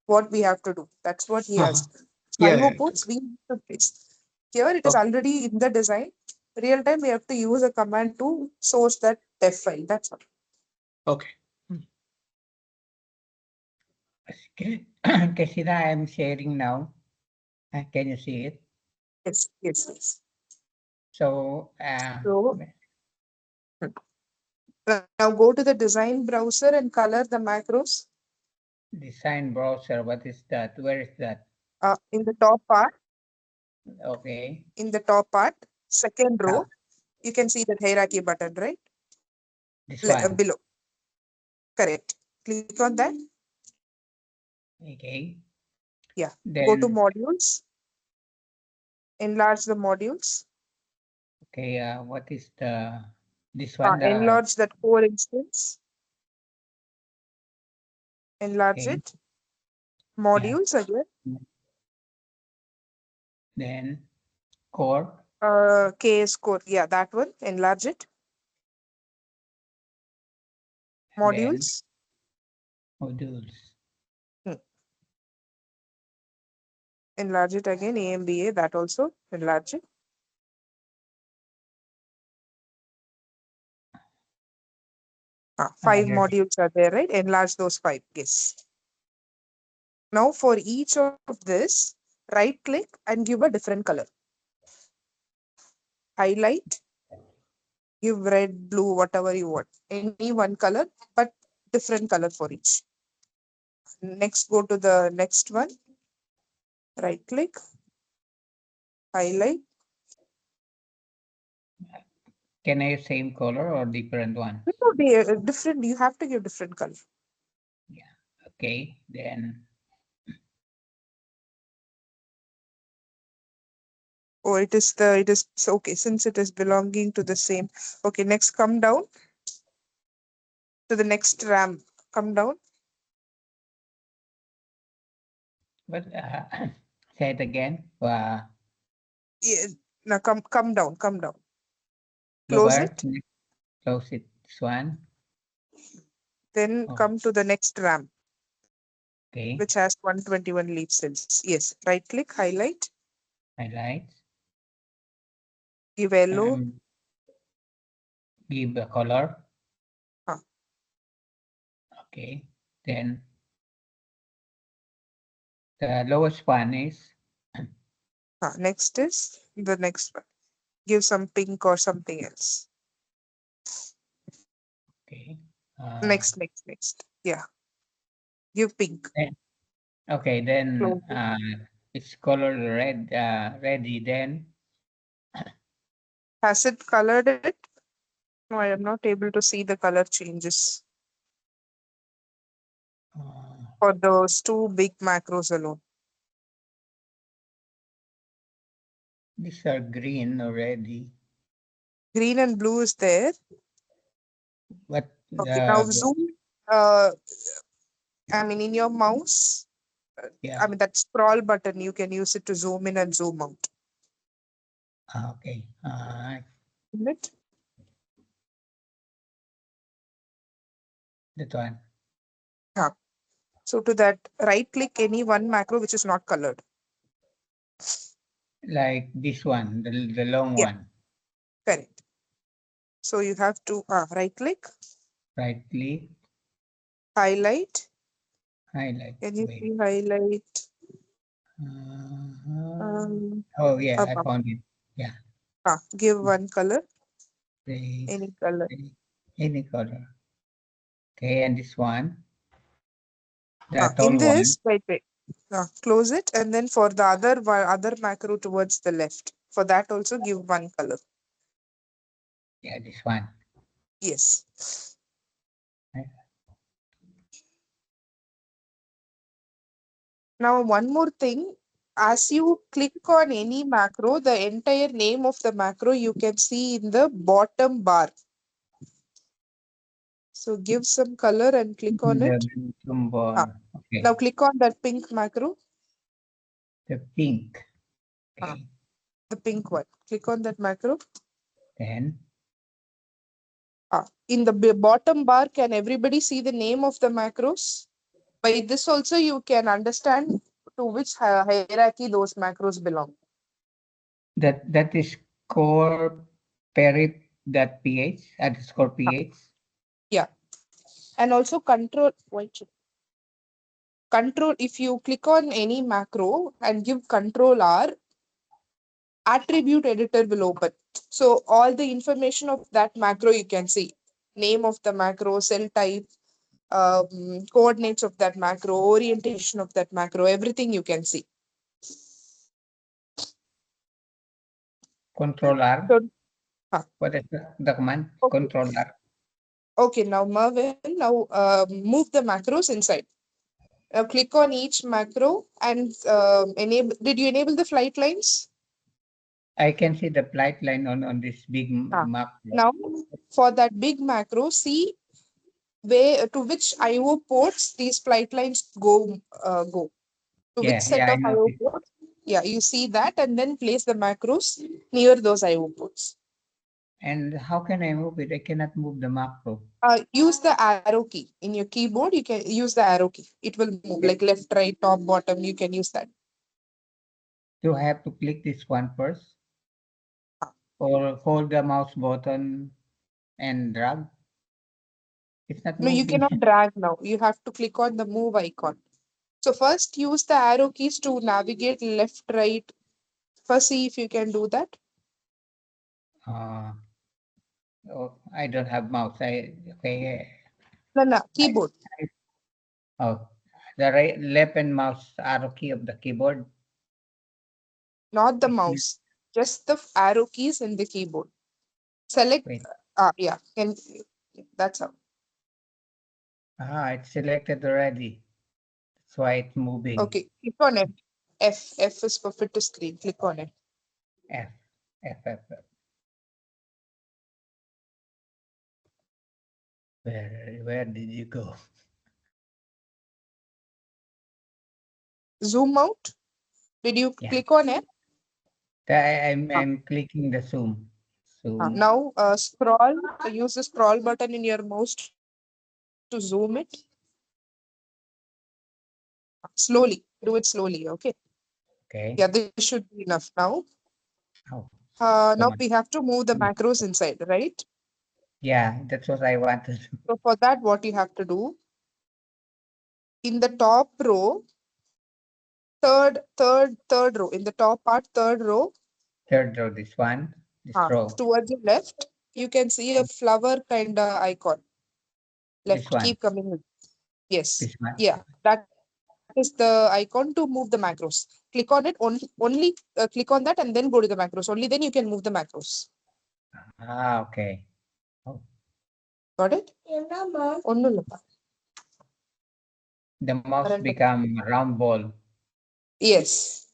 what we have to do. That's what he Uh-huh. asked. So Yeah, IO yeah. ports we need to place. Here it is Oh, already in the design. Real time, we have to use a command to source that def file. That's all. okay. Christina, I am sharing now. Can you see it? Yes. So, So now go to the design browser and color the macros. design browser, what is that? Where is that? In the top part, Okay. second row, You can see that hierarchy button, right? This one. Below. Correct. Click on that. Okay. Yeah. Then, Go to modules. Enlarge the modules. okay, what is this one? Enlarge that core instance. Enlarge Okay. it. Modules again. Then core. KS core. Yeah, that one. Enlarge it. Modules. Modules. Enlarge it again. AMBA. That also. Enlarge it. Five modules are there, right? Enlarge those 5. Yes. Now for each of this, right click and give a different color. Highlight, give red, blue, whatever you want. Any one color, but different color for each. Next, go to the next one. Right click, highlight. Can I use same color or different one? No, different. You have to give different color. Yeah. Okay. Then. Oh, it is okay, since it is belonging to the same. Okay, next come down to the next RAM. Come down. But say it again. Yeah, now come down. Close Lower. it. Close it. This one. Then come to the next RAM. Okay. Which has 121 leaf cells. Yes. Right click, highlight. Highlight. Give yellow. Give a color. Huh. Okay. Then the lowest one is. Next is the next one. Give some pink or something else. Okay. Next. Yeah. Give pink. Okay. Then it's colored red. Ready. Then. Has it colored it? No, I am not able to see the color changes for those 2 big macros alone. These are green already. Green and blue is there. But Okay, now zoom. I mean, in your mouse, yeah. I mean, that scroll button, you can use it to zoom in and zoom out. Okay. It. That one. So to that, right click any one macro which is not colored. Like this one, the long one. Correct. So you have to right click. Right click. Highlight. Highlight. Can you see highlight? Oh yeah, I found it. Yeah. Give one color. Please. Any color. Any color. Okay, and this one. The In tall this, one. wait. Close it, and then for the other macro towards the left, for that also give one color. Yeah, this one. Yes. Now one more thing, as you click on any macro, the entire name of the macro you can see in the bottom bar. So give some color and click on it. Okay. Now click on that pink macro. The pink. Okay. The pink one. Click on that macro. Then. In the bottom bar, can everybody see the name of the macros? By this also you can understand to which hierarchy those macros belong. That is core perit.ph underscore ph. Yeah. And also control, if you click on any macro and give control R, attribute editor will open. So all the information of that macro you can see. Name of the macro, cell type, coordinates of that macro, orientation of that macro, everything you can see. Control R. What is the command? Okay. Controller. Okay, now Mervin, now move the macros inside. Click on each macro and enable. Did you enable the flight lines? I can see the flight line on this big Ah. map. Now, for that big macro, see where to which I/O ports these flight lines go. To which set I of I/O noticed. ports? Yeah, you see that, and then place the macros near those I/O ports. And how can I move it? I cannot move the macro. Use the arrow key in your keyboard. You can use the arrow key. It will move like left, right, top, bottom. You can use that. Do I have to click this one first? Or hold the mouse button and drag? It's not No, you moving. cannot drag now. You have to click on the move icon. So first use the arrow keys to navigate left, right. First see if you can do that. Oh, I don't have mouse. Okay. No, keyboard. Oh, the right, left and mouse arrow key of the keyboard. Not the It's mouse. Just the arrow keys in the keyboard. Select. Wait. Yeah. That's how. It's selected already. That's why it's moving. Okay. Click on F. F is for fit to screen. Click on it. F. Where did you go? Zoom out. Did you click on it? I'm clicking the zoom. Now scroll. Use the scroll button in your mouse to zoom it. Slowly. Do it slowly. Okay. Okay. Yeah, this should be enough now. Oh, Now we have to move the macros inside, right? yeah, that's what I wanted. So for that, what you have to do, in the top row, third row, in the top part, third row, Third row, this one, this row. towards the left, you can see a flower kind of icon. This Left, one. keep coming in. Yes. This one. Yeah, that is the icon to move the macros. Click on it, only click on that and then go to the macros. Only then you can move the macros. Okay. Oh. Got it? The mouse become round ball. Yes.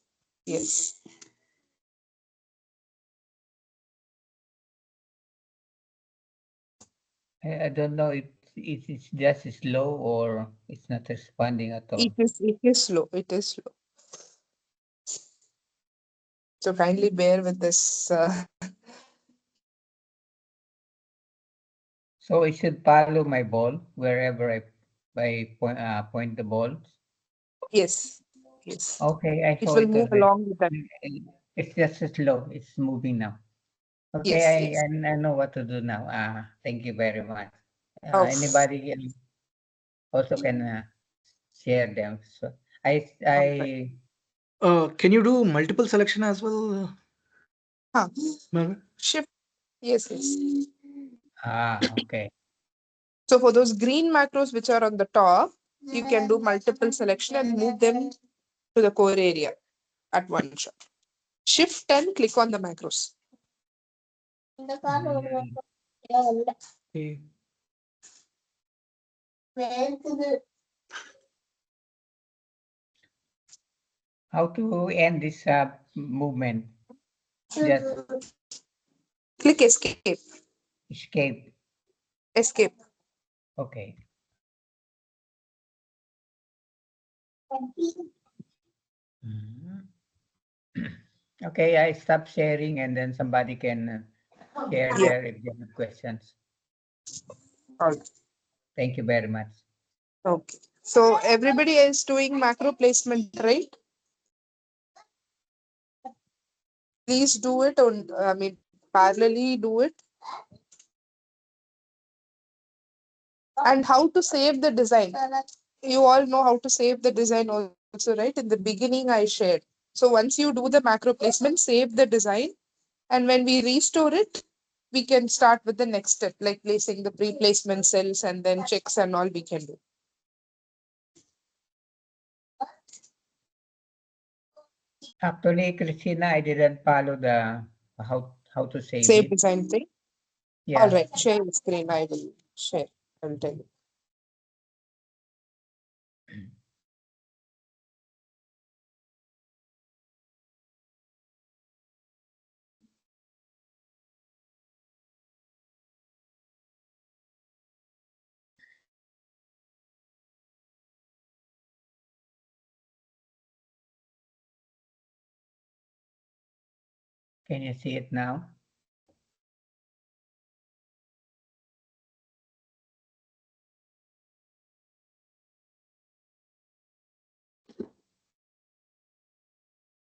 Yes. I don't know if it's just slow or it's not responding at all. It is slow. It is slow. So kindly bear with this. So I should follow my ball wherever I point the ball. Yes. Yes. Okay, I It saw will it move already. along with that. It's just slow. It's moving now. Okay, Yes. Yes. I know what to do now. Thank you very much. Oh. Anybody can also can share them. So I Can you do multiple selection as well? Mervin? Shift. Yes. Yes. okay. So for those green macros which are on the top, you can do multiple selection and move them to the core area at one shot. Shift and click on the macros. Okay. How to end this movement? Just Click escape. escape. Escape. Okay. Okay, I stop sharing and then somebody can share Yeah. there if they have questions. All right. Thank you very much. Okay. So everybody is doing macro placement, right? Please do it on, parallelly do it. And how to save the design. You all know how to save the design also, right? In the beginning, I shared. So once you do the macro placement, save the design. And when we restore it, we can start with the next step, like placing the pre-placement cells and then checks and all we can do. Actually, Christina, I didn't follow the how to save Save it. design thing. Yeah. All right, share the screen. I will share. I will tell you. Can you see it now?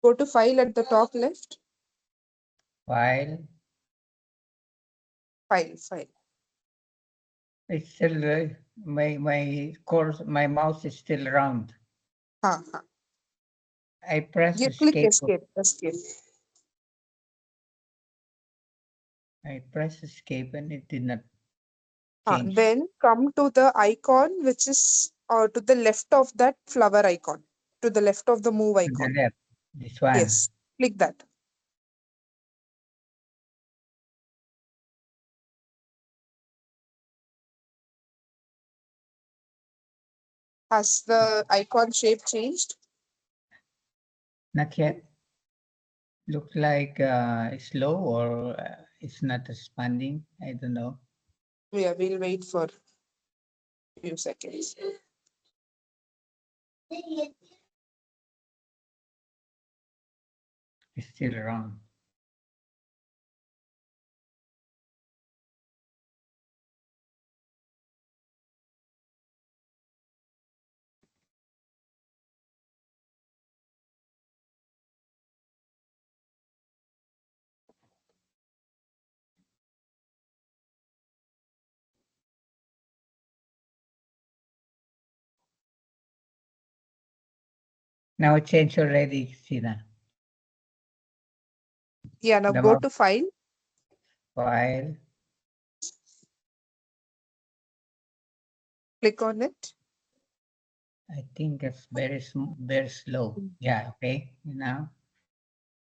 Go to file at the top left. File. File. It's still my mouse is still round. I press You click escape. escape. I press escape and it did not change. Then come to the icon which is to the left of that flower icon, to the left of the move To the icon. left. This one. Yes, click that. Has the icon shape changed? Not yet. Looks like it's low or it's not responding. I don't know. Yeah, we'll wait for a few seconds. It's still wrong. Now it changed already, Sina. Yeah, now The go mouse. to file. File. Click on it. I think it's very slow. Yeah, okay. Now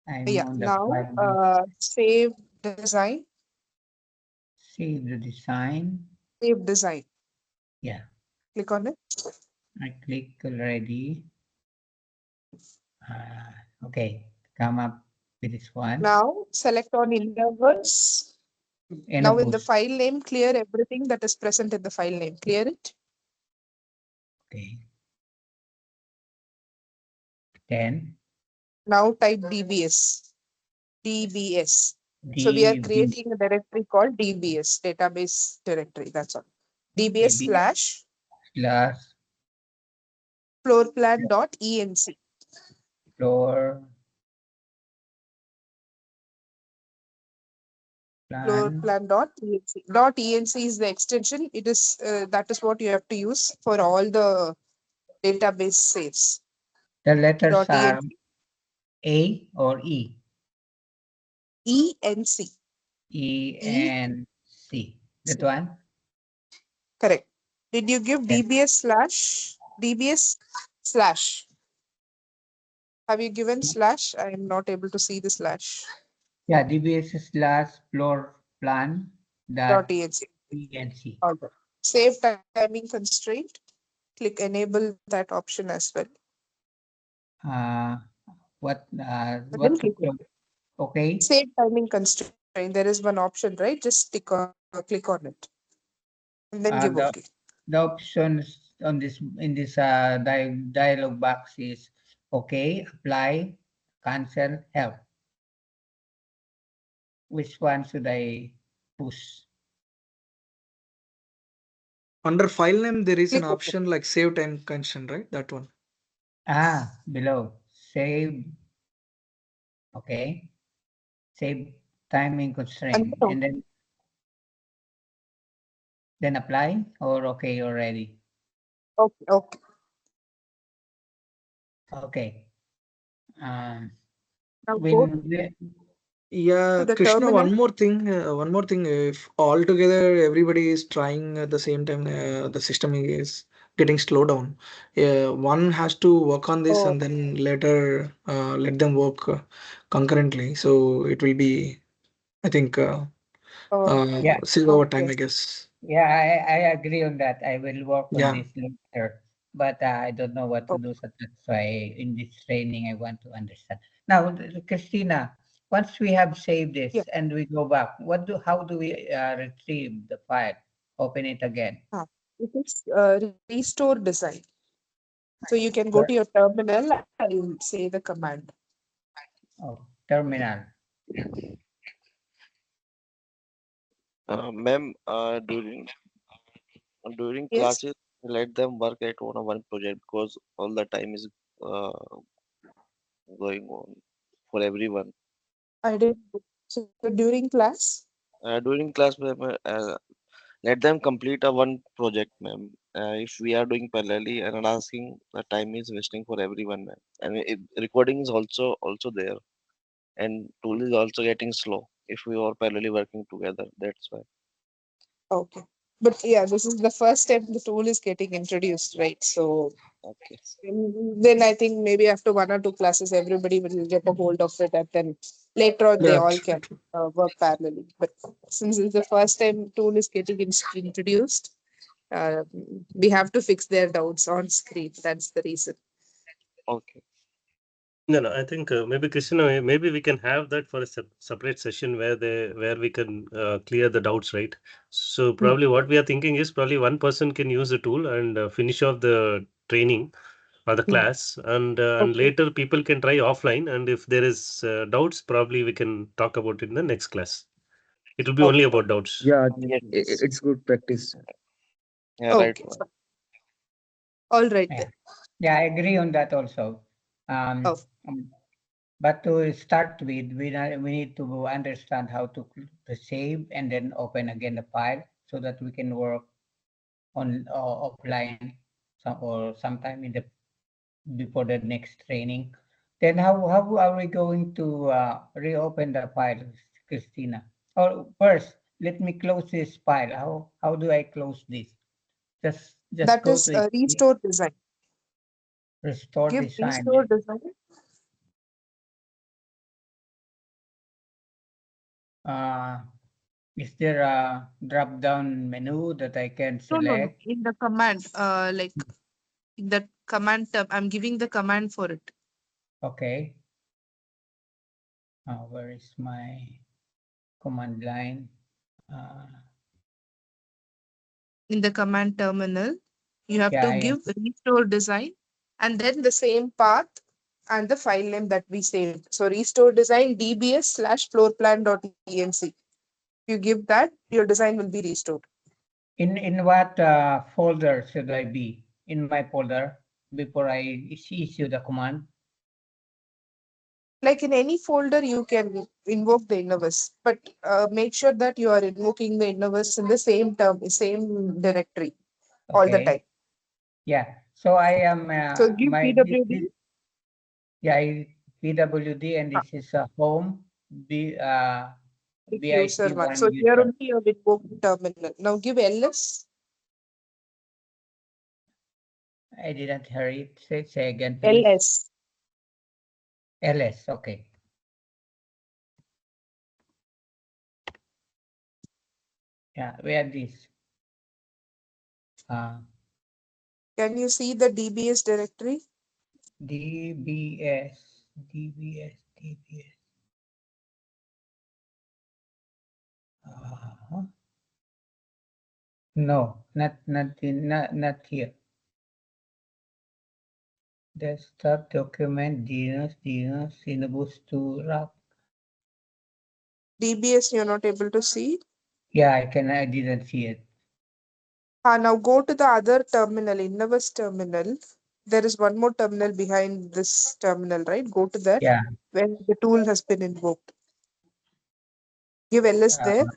I'm Yeah, on the now file. save design. Save the design. Save design. Yeah. Click on it. I click already. Okay, come up with this one. Now select on inverse. Now in the file name, clear everything that is present in the file name. Clear it. Okay. Then. Now type DBS. DBS. So we are creating a directory called DBS, database directory. That's all. DBS slash floorplan.enc. Floorplan.enc. .enc is the extension. It is that is what you have to use for all the database saves. The letters are .enc. A or E? ENC. ENC. That one? Correct. Did you give DBS slash? Have you given slash? I am not able to see the slash. Yeah, DBS slash floor plan dot .enc. ENC. All right. Save timing constraint. Click enable that option as well. What Then click OK. Okay. Save timing constraint. There is one option, right? Just click on it. And then give OK. The options on this in this dialog box is okay, apply, cancel, help. Which one should I push? Under file name, there is Click an OK. option like save time constraint, right? That one. Below. Save. Okay. Save timing constraint. And then apply or okay already? Okay. Okay. Okay. Now Yeah, Krishna, terminal. one more thing. If all together everybody is trying at the same time, the system is getting slowed down. One has to work on this and then later let them work concurrently. So it will be I think Yeah. still over time, Okay. I guess. Yeah, I agree on that. I will work on Yeah. this later, but I don't know what to Okay. do. So that's why in this training I want to understand. Now, Christina, once we have saved this Yeah. and we go back, how do we retrieve the file? Open it again. It is restore design. So you can go Where? to your terminal and say the command. Oh, terminal. Ma'am, during Yes, classes, let them work at one project because all the time is uh, going on for everyone. I did. So during class, During class, ma'am, let them complete a one project, ma'am. If we are doing parallelly and asking, the time is wasting for everyone, ma'am. And recording is also there, and tool is also getting slow if we are parallelly working together. That's why. okay. But yeah, this is the first time the tool is getting introduced, right? So Okay. then I think maybe after one or two classes, everybody will get a hold of it, and then later on they Yeah, all can absolutely. work parallelly. But since it's the first time tool is getting introduced, uh, we have to fix their doubts on screen. That's the reason. Okay. No, no. I think maybe Krishna, maybe we can have that for a separate session where we can clear the doubts, right? So Hmm. probably what we are thinking is probably one person can use the tool and finish off the training or the Hmm. class, and Okay. later people can try offline. And if there is doubts, probably we can talk about it in the next class. It will be only Okay. about doubts. Yeah, Yes. it's good practice. Yeah. Right, Okay. ma'am. All right Yeah, then. yeah, I agree on that also. Um, Oh, um, but to start with, we need to understand how to save and then open again the file so that we can work on offline or sometime in the before the next training. Then how are we going to reopen the file, Christina? Or first, let me close this file. How do I close this? Just that go is to it, restore design. restore Give design. restore design. Uh, is there a drop down menu that I can No, no, no. select? In the command, like in the command tab, I'm giving the command for it. Okay. Where is my command line? Uh, In the command terminal, you have yeah, to give restore design and then the same path and the file name that we saved. So restore design dbs/floorplan.enc. You give that, your design will be restored. in what folder should I be? In my folder before I issue the command? Like in any folder, you can invoke the innovus, but make sure that you are invoking the innovus in the same term, same directory all the time. Okay. Yeah. So I am So give my pwd. yeah PWD and uh, this is a home B User BIC one. one So here user. only you have invoked terminal. Now give ls. I didn't hear it. Say again, please. ls. LS. Okay. Yeah, we have this. Uh, Can you see the dbs directory? DBS. No, not here. Desktop document DNS syllabus to wrap. dbs you're not able to see. Yeah, I didn't see it. Now go to the other terminal, innovus terminal. There is one more terminal behind this terminal, right? Go to that Yeah. where the tool has been invoked. Give ls there. Uh,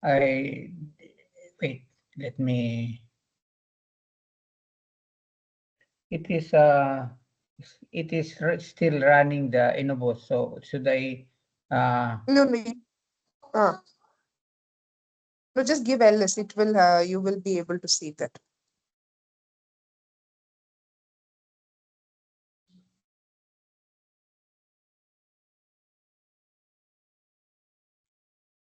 I wait. Let me. It is still running the Innovo. So should I? No, no, uh, no, just give ls. It will. You will be able to see that.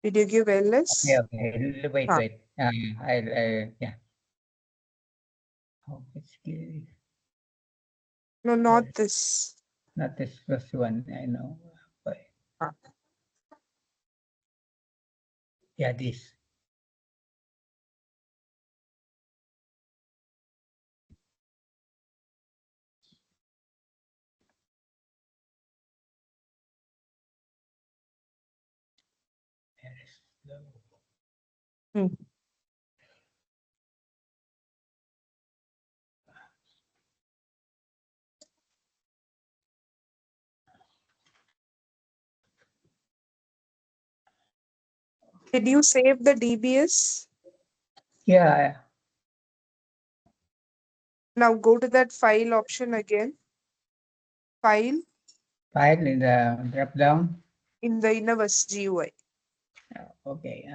Did you give LS? Okay. Wait. Ah. Yeah. Oh, it's clear. No, not this. Not this first one. I know. But Ah. yeah, this. Very slow. Hmm. Did you save the DBS? Yeah. Now go to that file option again. File File in the drop down. in the Innovus GUI. Okay.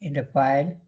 In the file.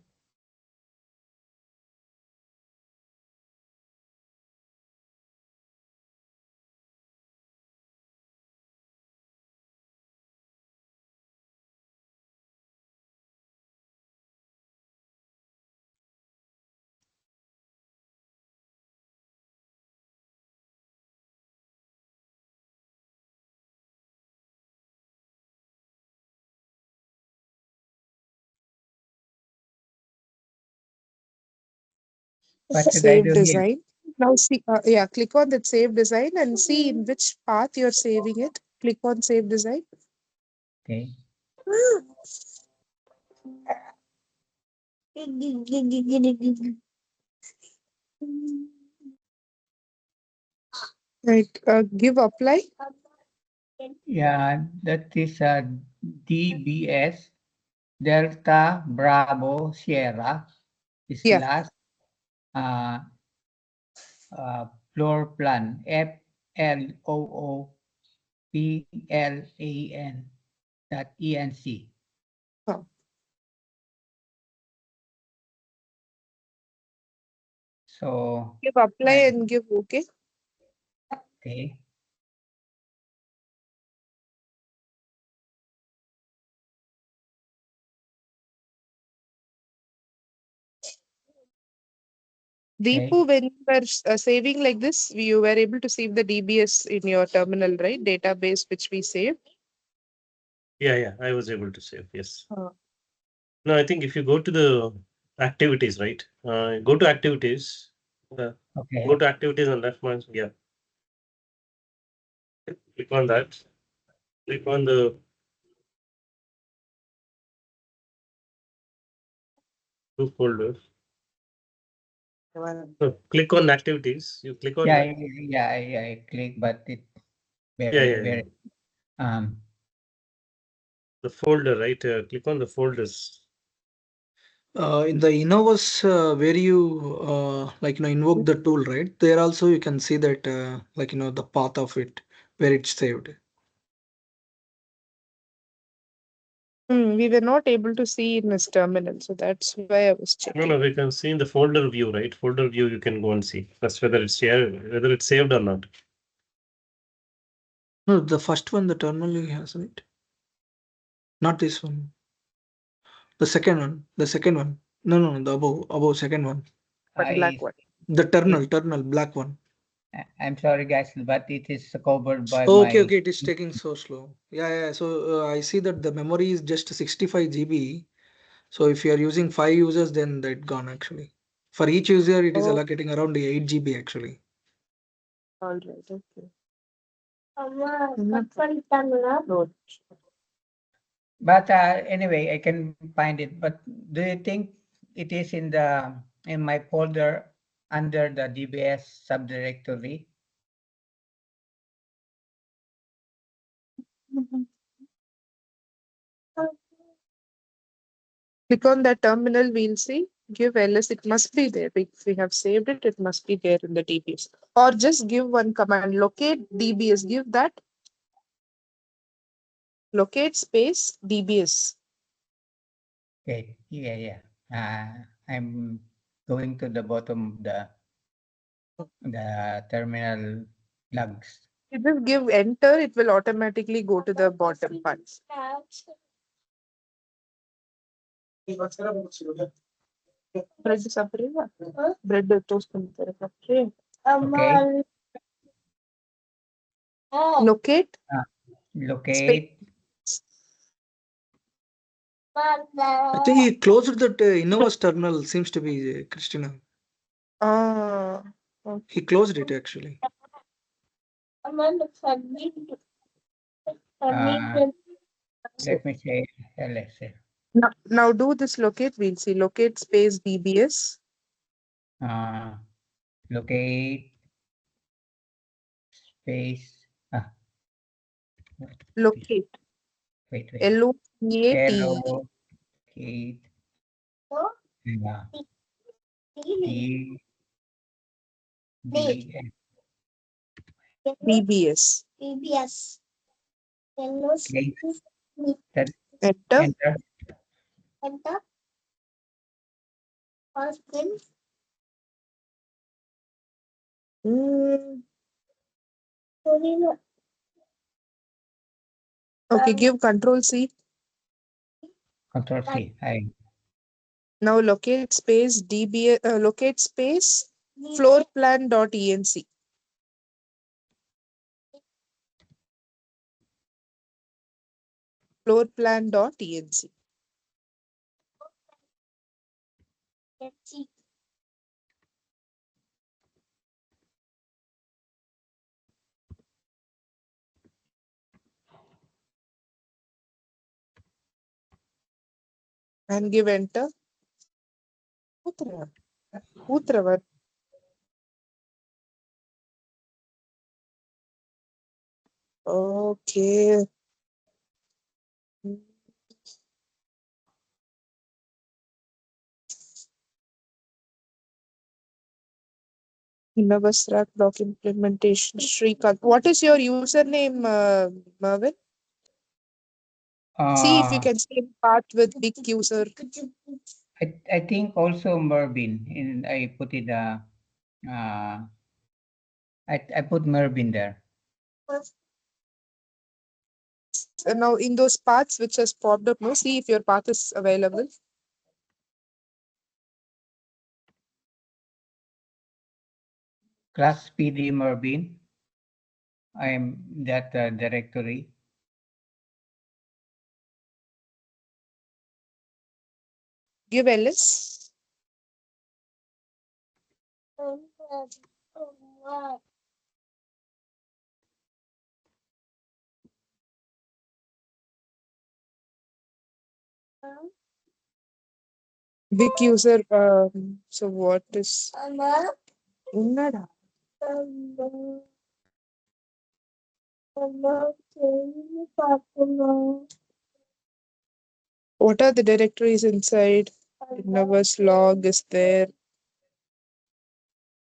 What should I Save do here? design. Now see, yeah, click on that save design and see in which path you're saving it. Click on save design. Okay. Right, give apply. Yeah, that is DBS Delta Bravo Sierra Yeah. slash uh, floor plan FLOOPLAN.ENC. Oh. So Give apply and give OK. okay. Deepu, when you were saving like this, you were able to save the DBS in your terminal, right? Database which we saved. Yeah, I was able to save. Yes. No, I think if you go to the activities, right? Go to activities. Okay. Go to activities on left one. Yeah. Click on that. Click on the two folders. So click on activities. You click on that. I click, but it Yeah. very The folder, right? Click on the folders. In the Innovus, where you invoke the tool, right? There also you can see that the path of it where it's saved. We were not able to see in this terminal, so that's why I was checking. No, we can see in the folder view, right? Folder view, you can go and see. That's whether it's here, whether it's saved or not. No, the first one, the terminal has it. Not this one. The second one. The second one. No, the above second one. Black one. The terminal, black one. I'm sorry, guys, but it is covered by Okay, my. okay, it is taking so slow. Yeah. So I see that the memory is just 65 GB. So if you are using 5 users, then that gone actually. For each user, it is allocating around 8 GB actually. All right, okay. But anyway, I can find it. But do you think it is in my folder under the DBS subdirectory. Click on that terminal, we'll see. Give ls, it must be there. If we have saved it, it must be there in the DBS. Or just give one command, locate DBS, give that. Locate space DBS. Okay, yeah. I'm going to the bottom of the terminal logs. You just give enter, it will automatically go to the bottom part. Bread saprega. Bread toast pantere saprega. Okay. Locate. Locate. I think he closed that Innova's terminal, seems to be Christina. Okay. He closed it actually. Let me say LSL. Now do this locate, we'll see. Locate space DBS. Locate space. Locate. Wait. LOCATE. Locate. DBS. Okay. Enter. Okay, give Control C. Control C. Now locate space DBS. Locate space floor plan.enc. Floor plan.enc. And give enter. Utravar. Okay. Innovasrak block implementation. Shrikant. What is your username, Mervin? See if you can save path with big user. I think also Mervin. And I put it I put Mervin there. Now in those paths which has popped up, no, see if your path is available. Class PD Mervin. I am that directory. Give ls. Big user. So what is? Unnada. What are the directories inside? Innovas log is there.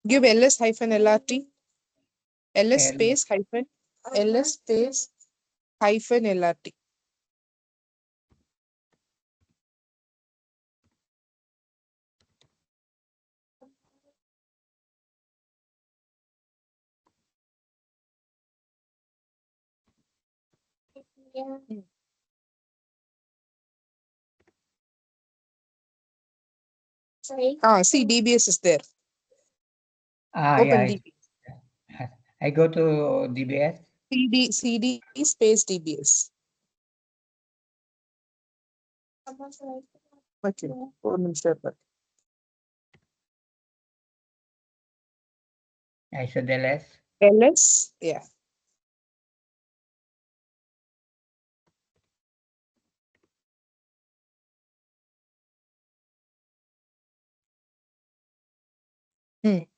Give ls-lrt. ls space hyphen. ls space hyphen lrt. See DBS is there. Open Yeah. DBS. I go to DBS. CD space DBS. Okay. 4 minutes. I said ls. ls, yeah.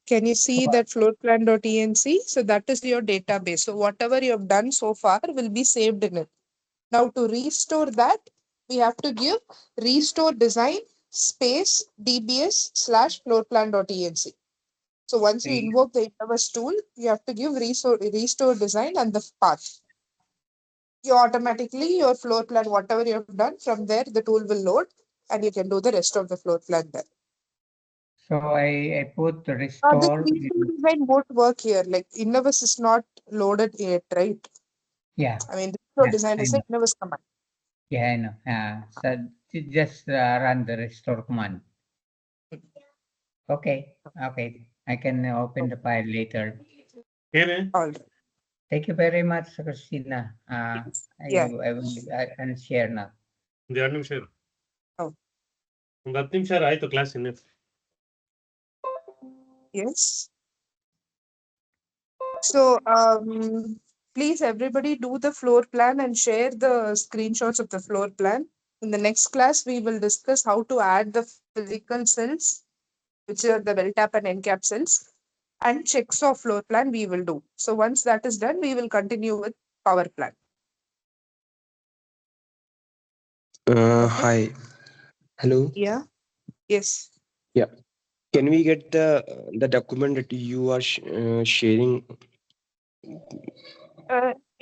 Can you see that floor plan.enc? So that is your database. So whatever you have done so far will be saved in it. Now to restore that, we have to give restore design space dbs/floor plan.enc. So once you invoke the Innovus tool, you have to give restore design and the path. You automatically, your floor plan, whatever you have done, from there the tool will load and you can do the rest of the floor plan there. So I put the This restore. restore design won't work here. Like Innovus is not loaded yet, right? Yeah. I mean, the restore Yeah, design is I a Innovus command. Yeah, I know. So just run the restore command. Okay. Okay. I can open the file later. Here, All right. Thank you very much, Christina. Yeah. I'll share now. the ಎರಡು ನಿಮಿಷ ಇರು. Oh. ಒಂದು 10 ನಿಮಿಷ ಆಯ್ತು class ಇನ್ನು. Yes. So please everybody do the floor plan and share the screenshots of the floor plan. In the next class, we will discuss how to add the physical cells, which are the well tap and end cap cells, and checks of floor plan we will do. So once that is done, we will continue with power plan. Okay. Hi. Hello. Yeah. Yes. Yeah. Can we get the document that you are sharing?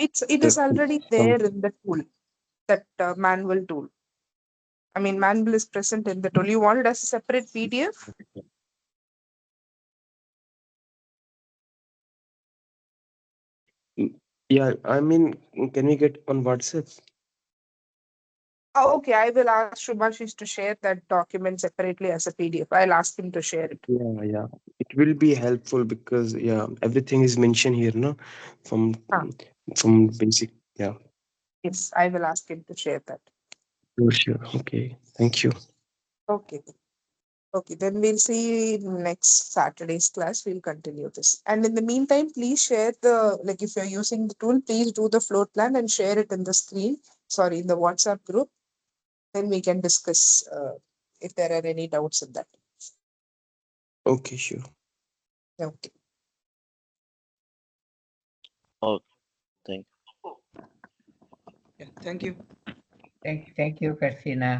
It is already there in the tool, that manual tool. I mean, manual is present in the tool. You want it as a separate PDF? Yeah, I mean, can we get on WhatsApp? Oh, okay. I will ask Shubhashish to share that document separately as a PDF. I'll ask him to share it. Yeah. It will be helpful because everything is mentioned here, no? From basic. Yeah. Yes, I will ask him to share that. Sure. Okay. Thank you. Okay. Okay, then we'll see next Saturday's class. We'll continue this. And in the meantime, please share like if you're using the tool, please do the floor plan and share it in the screen. Sorry, in the WhatsApp group. Then we can discuss if there are any doubts in that. Okay, sure. Okay. Oh, thank you. Yeah, thank you. Thank you, Christina.